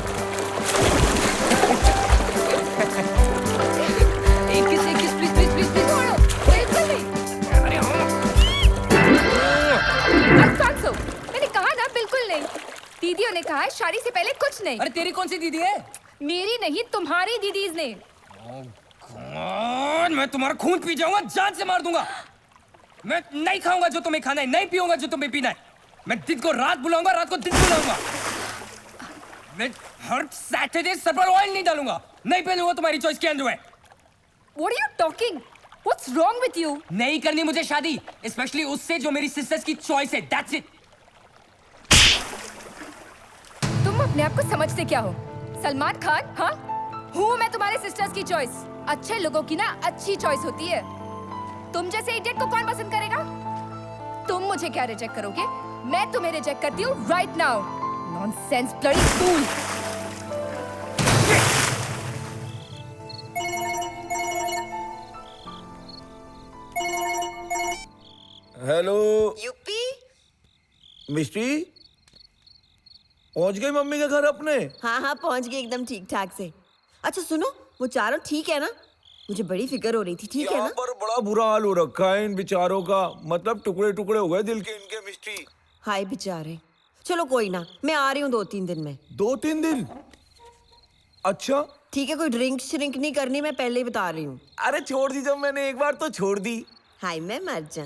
एक किस प्लीज छोड़ो। बिल्कुल नहीं। अल्फांसो, मैंने कहा ना बिल्कुल नहीं। दीदियों ने कहा है शादी से पहले कुछ नहीं। अरे तेरी कौन सी दीदी है? मेरी नहीं, तुम्हारी दीदीज ने। मैं तुम्हारा खून पी जाऊंगा, जान से मार दूंगा। मैं नहीं खाऊंगा जो तुम्हें खाना है, नहीं पीऊंगा जो तुम्हें पीना है। मैं दिन को रात बुलाऊंगा, रात को दिन बुलाऊंगा। मैं हर सैटरडे सर पर ऑयल नहीं डालूंगा, नहीं पहनूंगा तुम्हारी चॉइस के underwear. What are you talking? What's wrong with you? नहीं करनी मुझे शादी, स्पेशली उससे जो मेरी सिस्टर्स की चॉइस है। That's it. तुम अपने आप को समझते क्या हो? सलमान खान? हाँ, हूँ मैं तुम्हारे सिस्टर्स की चॉइस। अच्छे लोगों की ना अच्छी चॉइस होती है। तुम जैसे इडियट को कौन पसंद करेगा? तुम मुझे क्या रिजेक्ट करोगे? मैं तुम्हें रिजेक्ट करती हूँ right now. Nonsense, bloody fool. Hello UP. Misti, पहुंच गई मम्मी के घर अपने? हाँ हाँ, पहुंच गई एकदम ठीक ठाक से। अच्छा सुनो, वो चारों ठीक है ना? मुझे बड़ी फिक्र हो रही थी, ठीक है यहाँ ना? पर बड़ा बुरा हाल हो रखा है इन बेचारों का, मतलब टुकड़े टुकड़े हो गए दिल के इनके मिस्ट्री। हाय बेचारे। चलो कोई ना, मैं आ रही हूँ 2-3 दिन में। 2-3 दिन? अच्छा ठीक है, कोई ड्रिंक श्रिंक नहीं करनी, मैं पहले ही बता रही हूँ। अरे छोड़ दी, जब मैंने एक बार तो छोड़ दी। हाय मैं मर जा।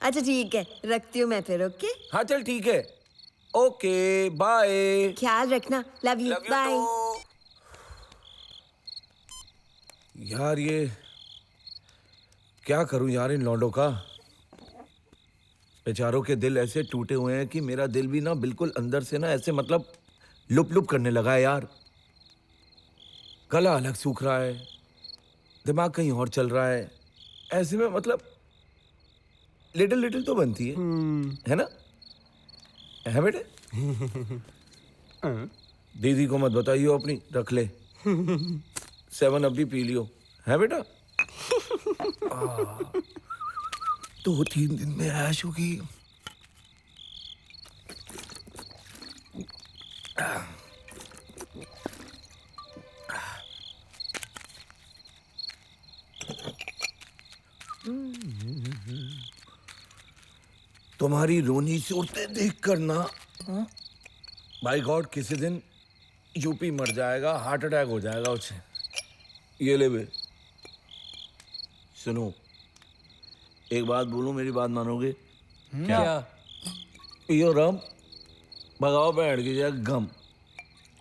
अच्छा ठीक है, रखती हूँ मैं फिर। ओके हाँ चल ठीक है, ओके बाय। ख्याल रखना, लव यू, बाय। यार ये क्या करूं यार इन लौंडों का। बेचारों के दिल ऐसे टूटे हुए हैं कि मेरा दिल भी ना बिल्कुल अंदर से ना ऐसे मतलब लुप लुप करने लगा है यार। गला अलग सूख रहा है, दिमाग कहीं और चल रहा है। ऐसे में मतलब लिटिल लिटिल तो बनती है ना? है बेटे? दीदी को मत बताइयो अपनी, रख ले। 7 अप भी पी लियो, है बेटा? 2-3 दिन में ऐश होगी। तुम्हारी रोनी सूरतें देख कर ना बाय गॉड किसी दिन यूपी मर जाएगा, हार्ट अटैक हो जाएगा उसे। ये ले बे, सुनो एक बात बोलूं, मेरी बात मानोगे? क्या? पियो रम, भगाओ बैठ गई गम।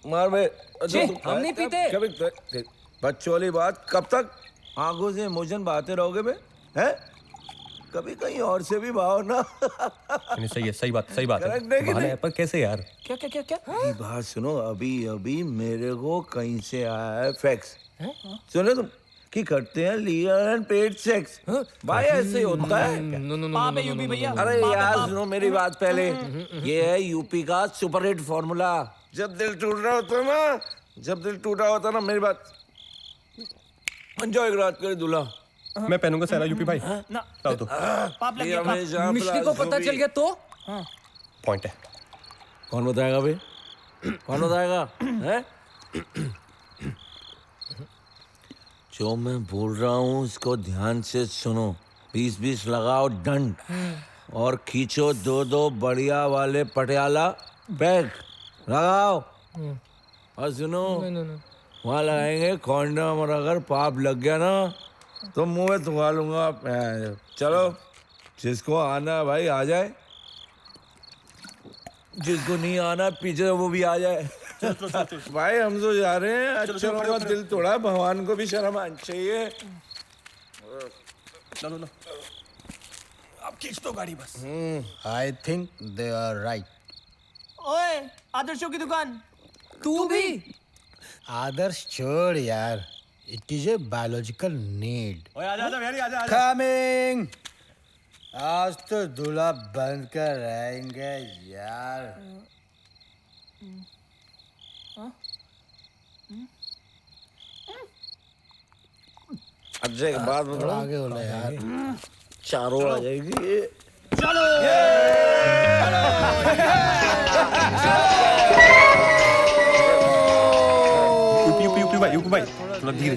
मार बे। हम नहीं पीते। बच्चों वाली बात कब तक आंखों से इमोशन बहाते रहोगे बे? हैं? कभी कहीं और से भी बहाओ ना। नहीं सही है, सही बात है। Correct है कि बहाना नहीं? है, पर कैसे यार? क्या क्या क्या क्या? मेरी बात सुनो, अभी अभी मेरे को कहीं से आया है फैक्स। सुनो तुम कि करते हैं लियर एंड पेड सेक्स। भाई ऐसे ही होता है। पाप है यूपी भैया। अरे यार सुनो मेरी बात पहले, ये है यूपी का सुपर हिट फॉर्मूला। जब दिल टूट रहा होता ना, जब दिल टूटा होता ना, मेरी बात एंजॉय एक रात करे दूल्हा। मैं पहनूंगा सारा यूपी भाई। ना लाओ तो। पाप लग गया। मिश्री को पता चल गया तो पॉइंट है। कौन बताएगा बे? कौन बताएगा? हैं? जो मैं बोल रहा हूँ इसको ध्यान से सुनो। 20-20 लगाओ डंड और खींचो 2-2 बढ़िया वाले पटियाला बैग लगाओ। और सुनो वहाँ लगाएंगे कॉन्डम, और अगर पाप लग गया ना तो मुंह में थुका लूंगा। चलो जिसको आना है भाई आ जाए, जिसको नहीं आना पीछे वो भी आ जाए। भाई हम तो जा रहे हैं। अच्छा का दिल तोड़ा, भगवान को भी शर्म आनी चाहिए। चलो लो, अब खींच दो गाड़ी बस। I think they are right. ओए आदर्शों की दुकान, तू भी? आदर्श छोड़ यार, it is a biological need. आजा। कमिंग। आज तो दूल्हा बंद कर रहेंगे यार। अच्छा एक बात बताओ, आगे बोला यार। चारों आ जाएगी। यूपी भाई थोड़ा धीरे।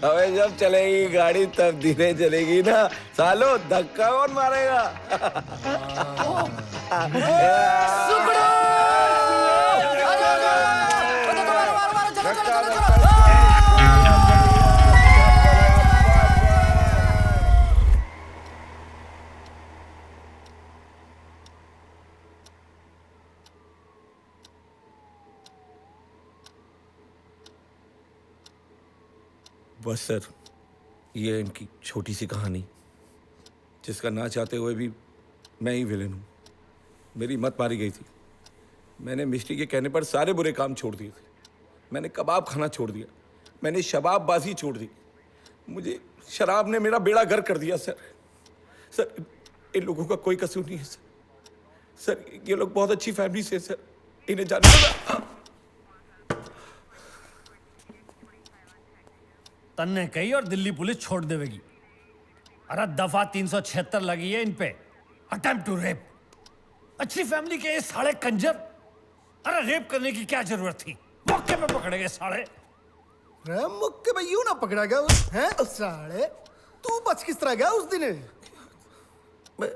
अबे जब चलेगी गाड़ी तब धीरे चलेगी ना सालो, धक्का कौन मारेगा? बस सर, ये है इनकी छोटी सी कहानी, जिसका ना चाहते हुए भी मैं ही विलेन हूँ। मेरी मत मारी गई थी। मैंने मिस्ट्री के कहने पर सारे बुरे काम छोड़ दिए थे। मैंने कबाब खाना छोड़ दिया, मैंने शबाबबाजी छोड़ दी। मुझे शराब ने मेरा बेड़ा गर्क कर दिया सर। सर इन लोगों का कोई कसूर नहीं है सर। सर ये लोग बहुत अच्छी फैमिली से सर, इन्हें जाने तन्ने कही और दिल्ली पुलिस छोड़ देगी। अरे दफा 376 लगी है इन पे, अटेम्प्ट टू रेप। अच्छी फैमिली के ये साले कंजर, अरे रेप करने की क्या जरूरत थी? मौके पे पकड़े गए साले। मुक्के भाई यूं ना पकड़ा गया हैं साले। तू बच किस तरह गया उस दिन? मैं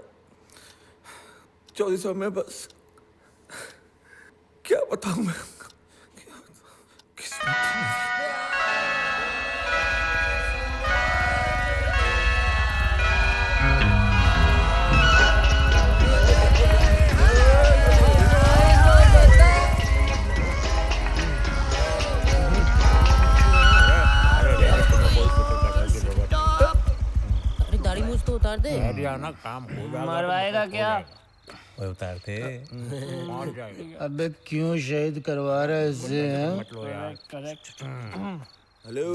2400 में बस क्या बताऊं मैं। दाढ़ी मूछ तो उतार दे। आना काम हो जाएगा। मरवाएगा क्या? वो उतारते। अबे क्यों शहीद करवा रहा है इससे? करेक्ट। हेलो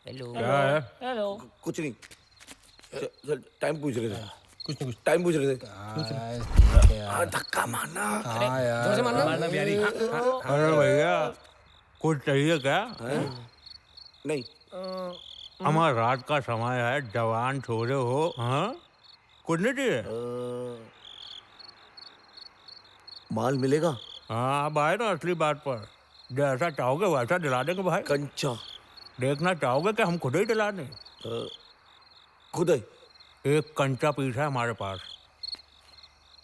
हेलो क्या है? हेलो कुछ नहीं, चल टाइम पूछ रहे थे। कुछ नहीं, कुछ टाइम पूछ रहे थे। धक्का मारना। जोर से मारना बिहारी। अरे भैया कुछ चाहिए क्या? नहीं, हमारा रात का समय है, जवान छोरे हो। हाँ कुछ नहीं चाहिए? माल मिलेगा? हाँ अब आए ना असली बात पर। जैसा चाहोगे वैसा दिला देंगे भाई। कंचा देखना चाहोगे कि हम खुद ही दिला दें? खुद ही? एक कंचा पीस है हमारे पास,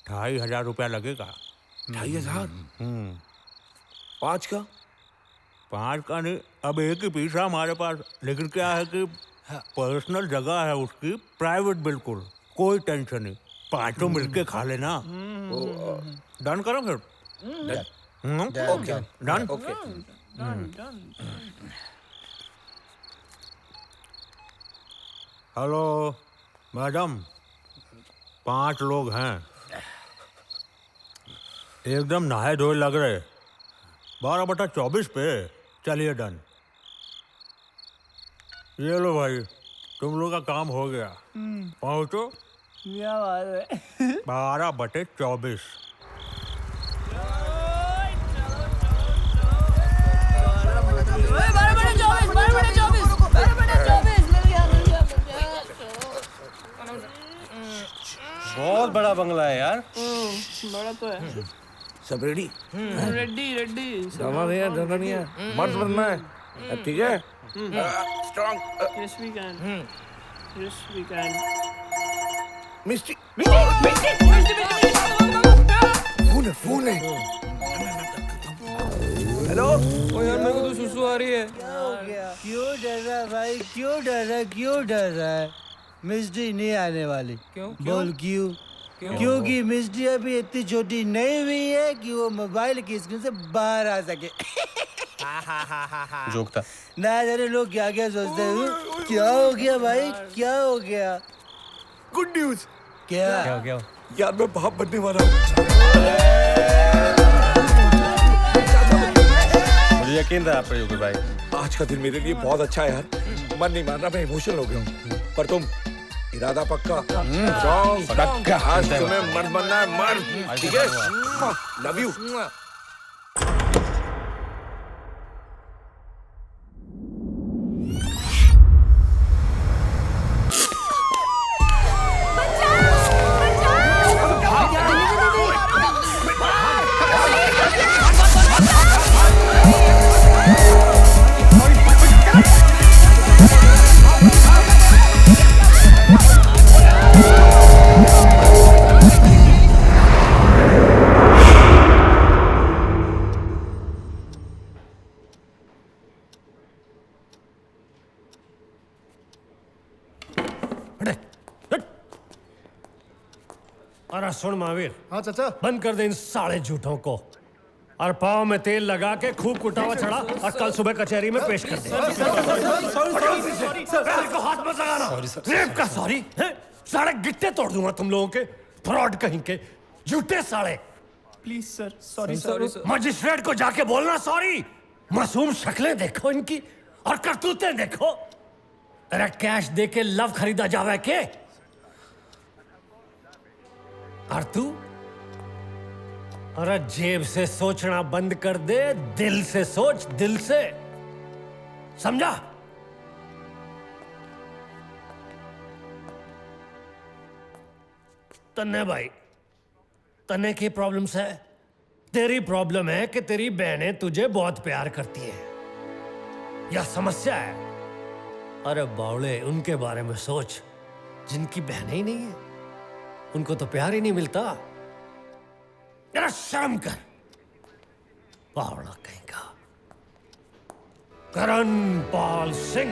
2500 रुपया लगेगा। 2500? 5 का? 5 का नहीं, अब एक ही पीस है हमारे पास। लेकिन क्या है कि पर्सनल जगह है उसकी, प्राइवेट बिल्कुल, कोई टेंशन नहीं। 5 मिलके खा लेना। डन करो फिर। Okay done. हेलो मैडम, 5 लोग हैं, एकदम नहाए धोए लग रहे। 12/24 पे। चलिए डन। ये लो भाई, तुम लोग का काम हो गया। पहुंचो। क्या बात है? 12/24। बहुत बड़ा बंगला है यार। बड़ा तो है। सब रेडी? Ready ready. डरना नहीं है, डरना नहीं है, मर्द बनना है। ठीक है? Strong. Yes we can. Yes we can. Mishti phone है। हेलो। ओ यार मेरे को तो सुसु आ रही है। क्यों डर रहा है भाई? क्यों डर रहा है? क्यों डर रहा है? मिस्टी नहीं आने वाली। क्यों? बोल क्यों? क्योंकि मिस्टी अभी इतनी छोटी नहीं हुई है कि वो मोबाइल की स्क्रीन से बाहर आ सके। जोक था। ना जाने लोग क्या क्या सोचते हैं। क्या हो गया भाई? क्या हो गया? Good news. क्या? क्या हो गया? यार मैं बाप बनने वाला हूँ। मुझे यकीन था आप पे योगी भाई। आज का दिन मेरे लिए बहुत अच्छा है यार। मन नहीं मानना, मैं इमोशनल हो गया हूँ। पर तुम इरादा पक्का? पक्का। आज तुम्हें मर्द बनना है, मर्द। ठीक है? Love you. अरे सुन महावीर। हाँ चाचा। बंद कर दे इन साले झूठों को, और पाँव में तेल लगा के खूब कुटावा चढ़ा और कल सुबह कचहरी में पेश कर दे। को हाथ मत लगाना। रेप का सॉरी? सारे गिट्टे तोड़ दूंगा तुम लोगों के, फ्रॉड कहीं के, झूठे साले। Please sir, sorry sorry sir. Magistrate को जाके बोलना सॉरी। मासूम शक्लें देखो इनकी और करतूतें देखो। अरे कैश दे के लव खरीदा जावे के? और तू? अरे जेब से सोचना बंद कर दे, दिल से सोच, दिल से। समझा? तन्ने भाई, तन्ने की प्रॉब्लम्स है। तेरी प्रॉब्लम है कि तेरी बहनें तुझे बहुत प्यार करती है। या समस्या है? अरे बावले, उनके बारे में सोच जिनकी बहनें ही नहीं है, उनको तो प्यार ही नहीं मिलता। जरा शर्म कर, बावड़ा कहीं का। करण पाल सिंह।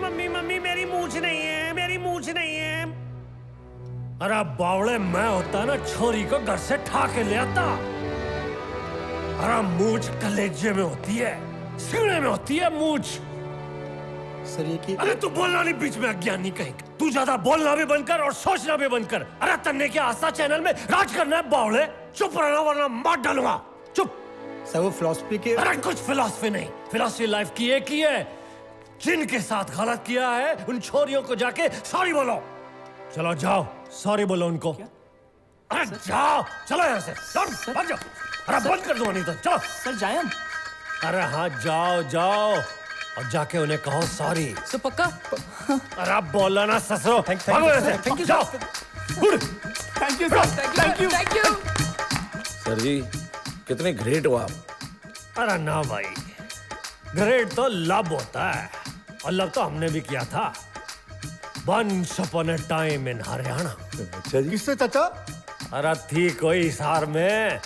मम्मी मम्मी मेरी मूंछ नहीं है, मेरी मूंछ नहीं है। अरे बावड़े, मैं होता ना छोरी को घर से ठा के ले आता। अरे मूंछ कलेजे में होती है, सीने में होती है मूंछ। सर ये कि अरे तू बोलना नहीं बीच में, अज्ञानी कहीं। तू ज्यादा बोलना भी बंद कर और सोचना भी बंद कर। अरे तन्ने के आस्था चैनल में राज करना है बावड़े। चुप रहना वरना मार डालूंगा। चुप। सर वो फिलॉसफी के। अरे कुछ फिलॉसफी नहीं, फिलॉसफी लाइफ की एक ही है, जिनके साथ गलत किया है उन छोरियों को जाके सॉरी बोलो। चलो जाओ, सॉरी बोलो उनको। अरे जाओ, चलो यहाँ से, भाग जाओ। अरे बंद कर दो नहीं तो चलो। सर जाए हम? अरे हाँ जाओ जाओ और जाके उन्हें कहो सॉरी। सर पक्का? अरे आप बोलो ना ससुरो। भागो यहाँ से, थैंक यू जाओ। Thank you sir, thank you. Sir जी कितने ग्रेट हो आप। अरे ना भाई, ग्रेट तो लब होता है, और लब तो हमने भी किया था। Once upon a time in Haryana. अच्छा जी। किससे चाचा? अरे थी कोई हिसार में,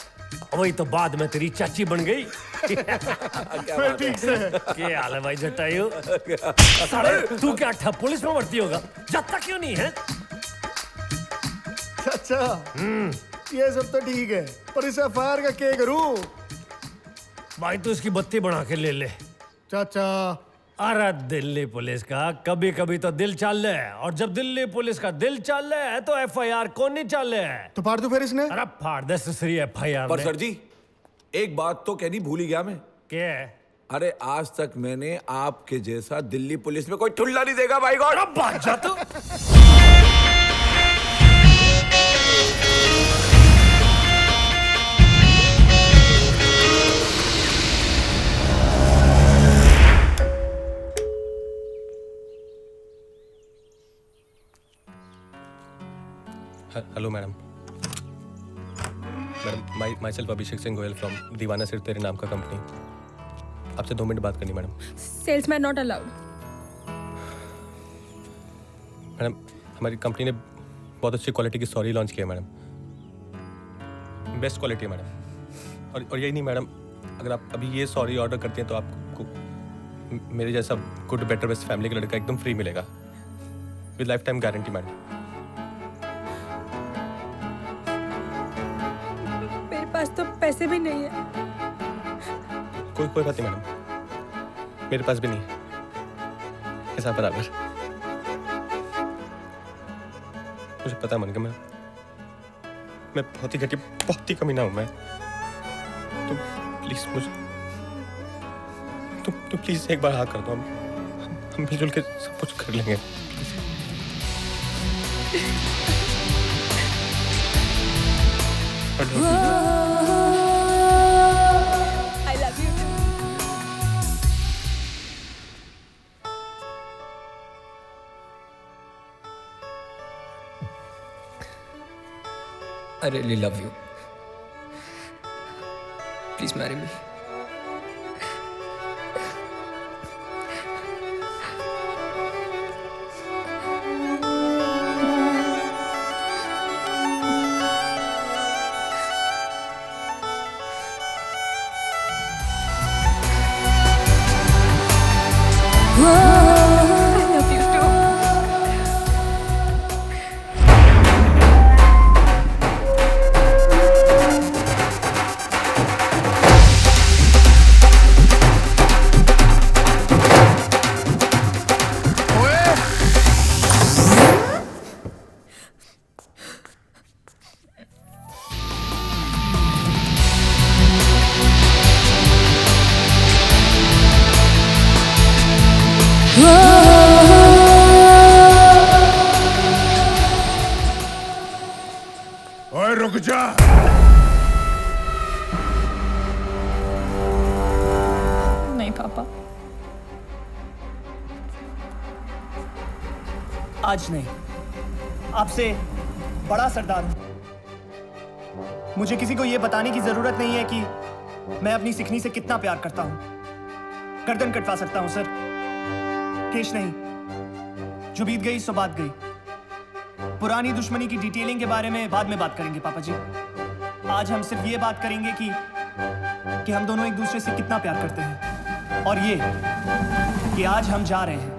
वही तो बाद में तेरी चाची बन गई। फिर ठीक से। क्या हाल है भाई जटायु? साले तू क्या ठप पुलिस में भर्ती होगा? जाता क्यों नहीं है? चाचा ये सब तो ठीक है, पर इस एफआईआर का क्या करूं? भाई तू इसकी बत्ती बना के ले ले। चाचा अरे दिल्ली पुलिस का कभी कभी तो दिल चाल है, और जब दिल्ली पुलिस का दिल चाल है तो एफआईआर कौन नहीं चाल है? तो फाड़ दो फिर इसने। अरे फाड़ दे सुसरी एफआईआर। पर सर जी एक बात तो कहनी भूल ही गया मैं। क्या? अरे आज तक मैंने आपके जैसा दिल्ली पुलिस में कोई ठुल्ला नहीं देखा भाई गॉड। अब बात जा तू। Hello madam. Madam my self Abhishek Singh Goyal from दीवाना सिर्फ तेरे नाम का कंपनी। आपसे 2 मिनट बात करनी madam. Salesman not allowed. Madam हमारी कंपनी ने बहुत अच्छी क्वालिटी की सॉरी लॉन्च किया मैडम, बेस्ट क्वालिटी है मैडम। और यही नहीं मैडम, अगर आप अभी ये सॉरी ऑर्डर करती हैं तो आपको मेरे जैसा गुड बेटर बेस्ट फैमिली का लड़का एकदम फ्री मिलेगा with life time guarantee madam. मेरे पास तो पैसे भी नहीं है। कोई बात नहीं मैडम, मेरे पास भी नहीं है, ऐसा बराबर। मुझे पता है मन का मैं बहुत ही घटिया, बहुत ही कमीना हूं मैं। तुम प्लीज मुझे तुम प्लीज एक बार हाँ कर दो। हम मिलजुल के सब कुछ कर लेंगे। I love you. I really love you. Please marry me. I love you too. ओए रुक जा। नहीं पापा, आज नहीं, आपसे बड़ा सरदार हूं। मुझे किसी को यह बताने की जरूरत नहीं है कि मैं अपनी सिखनी से कितना प्यार करता हूं। गर्दन कटवा सकता हूं सर, केश नहीं। जो बीत गई सो बात गई। पुरानी दुश्मनी की डिटेलिंग के बारे में बाद में बात करेंगे पापा जी। आज हम सिर्फ ये बात करेंगे कि हम दोनों एक दूसरे से कितना प्यार करते हैं, और ये कि आज हम जा रहे हैं।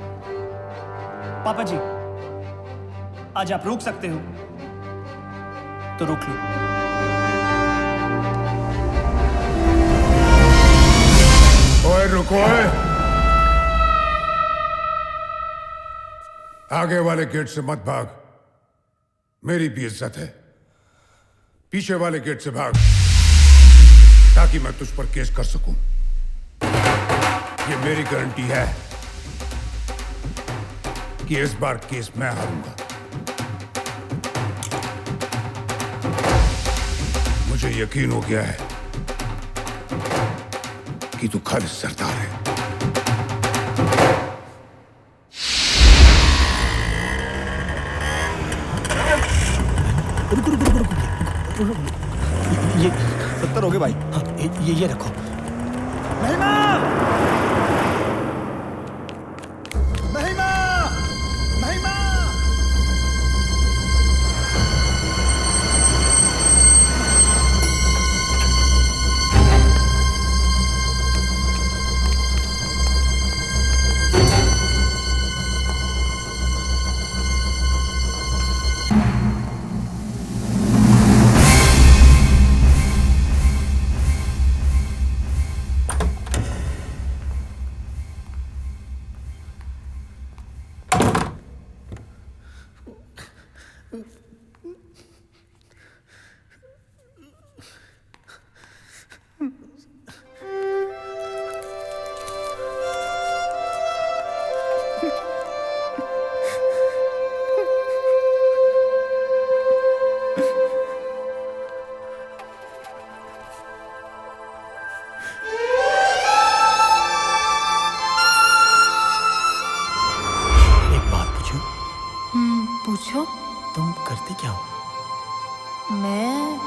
पापा जी, आज आप रोक सकते हो तो रोक लो। ओए रुको, आगे वाले गेट से मत भाग, मेरी भी इज्जत है। पीछे वाले गेट से भाग ताकि मैं तुझ पर केस कर सकूं। ये मेरी गारंटी है कि इस बार केस मैं हारूंगा। मुझे यकीन हो गया है कि तू खालिद सरदार है। ये 70 हो गए भाई। हाँ, ये रखो। महिमा! महिमा! महिमा! पूछो। तुम करते क्या हो? मैं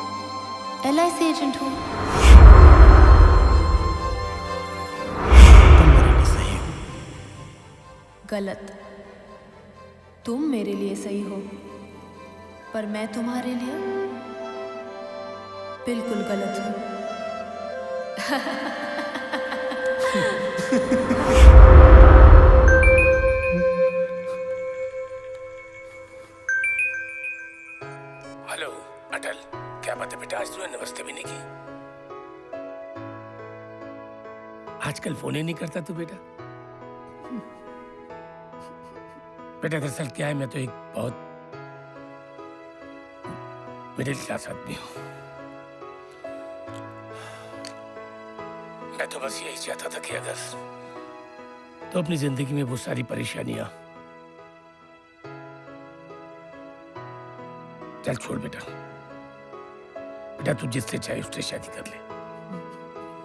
LIC एजेंट हूँ। तुम मेरे लिए सही हो। गलत। तुम मेरे लिए सही हो, पर मैं तुम्हारे लिए बिल्कुल गलत हूँ। हेलो अटल, क्या बात है बेटा? आज तूने नमस्ते भी नहीं की। आजकल फोन ही नहीं करता तू बेटा। बेटा दरअसल क्या है, मैं तो एक बहुत मिडिल क्लास आदमी हूं। मैं तो बस यही चाहता था कि अगर तो अपनी जिंदगी में बहुत सारी परेशानियां, चल छोड़ बेटा। बेटा तू जिससे चाहे उससे शादी कर ले,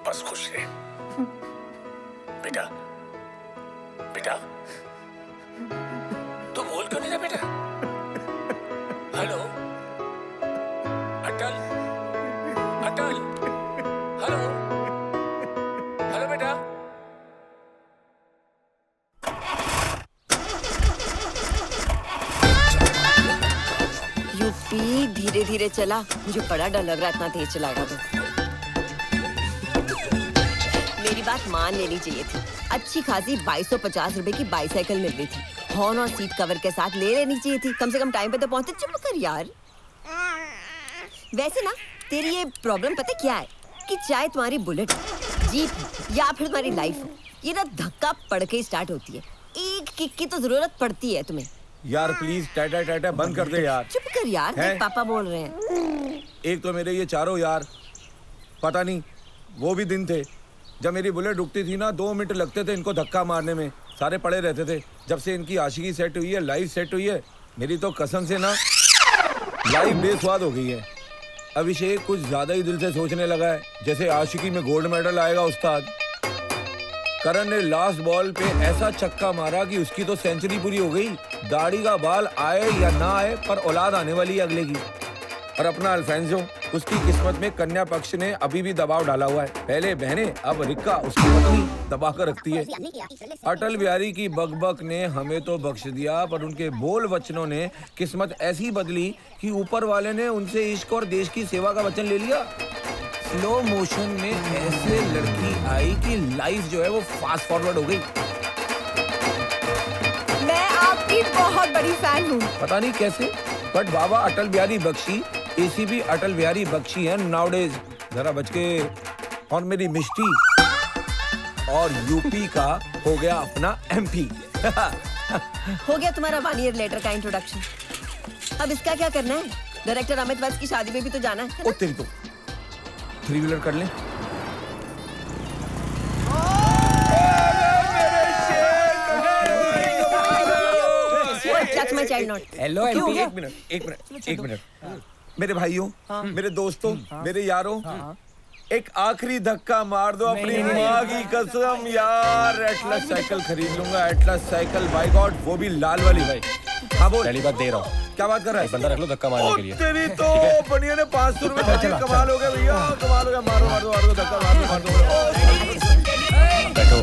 बस खुश रहे बेटा। बेटा तू बोल क्यों नहीं रहा बेटा? हेलो अटल, अटल, हेलो, हेलो बेटा। यूपी धीरे धीरे चला, मुझे बड़ा डर लग रहा है इतना तेज चलाएगा तो। मेरी बात मान लेनी चाहिए थी। अच्छी खासी 2250 रुपए की बाईसाइकिल मिल रही थी, हॉर्न और सीट कवर के साथ ले लेनी चाहिए थी। कम से कम टाइम पे तो पहुंचते। चुप कर यार। वैसे ना तेरी ये प्रॉब्लम पता क्या है, कि चाहे तुम्हारी बुलेट, जीप या फिर तुम्हारी लाइफ हो, ये ना धक्का पड़ के स्टार्ट होती है। एक किक की तो जरूरत पड़ती है तुम्हें। यार प्लीज टाटा टाटा बंद कर दे यार। चुप कर यार, देख पापा बोल रहे हैं। एक तो मेरे ये चारों यार, पता नहीं वो भी दिन थे जब मेरी बुलेट रुकती थी ना, 2 मिनट लगते थे इनको धक्का मारने में। सारे पड़े रहते थे। जब से इनकी आशिकी सेट हुई है, लाइफ सेट हुई है, मेरी तो कसम से ना लाइफ बेस्वाद हो गई है। अभिषेक कुछ ज्यादा ही दिल से सोचने लगा है, जैसे आशिकी में गोल्ड मेडल आएगा उस्ताद। करण ने लास्ट बॉल पे ऐसा छक्का मारा कि उसकी तो सेंचुरी पूरी हो गई। दाढ़ी का बाल आए या ना आए, पर औलाद आने वाली है अगले की। और अपना अल्फेंसो, उसकी किस्मत में कन्या पक्ष ने अभी भी दबाव डाला हुआ है। पहले बहनें, अब रिक्का उसकी पत्नी दबा कर रखती है। अटल बिहारी की बकबक ने हमें तो बख्श दिया, पर उनके बोल वचनों ने किस्मत ऐसी बदली कि ऊपर वाले ने उनसे इश्क और देश की सेवा का वचन ले लिया। स्लो मोशन में ऐसे लड़की आई कि लाइफ जो है वो फास्ट फॉरवर्ड हो गई। मैं आपकी बहुत बड़ी फैन हूँ। पता नहीं कैसे, बट बाबा अटल बिहारी बख्शी एसीपी अटल बिहारी बख्शी है नाउडेज। जरा बच के। और मेरी मिष्टी और यूपी का हो गया अपना एमपी। हो गया तुम्हारा 1 ईयर लेटर का इंट्रोडक्शन। अब इसका क्या करना है? डायरेक्टर अमित वैस की शादी में भी तो जाना है। ओ तेरी तो 3 व्हीलर कर ले। हेलो एक मिनट मेरे भाइयों, मेरे दोस्तों, मेरे यारों, एक आखिरी धक्का मार दो अपनी माँ की कसम यार। एटलस साइकिल खरीद लूंगा, एटलस साइकिल, बाय गॉड, वो भी लाल वाली। भाई हाँ बोल। पहली बात दे रहा हूँ। क्या बात कर रहा है? बंदा रख लो धक्का मारने के लिए। तेरी तो बनिया ने 500 रुपए दिए। कमाल हो गया भैया, कमाल हो गया। मारो मारो मारो धक्का, मारो मारो। बैठो।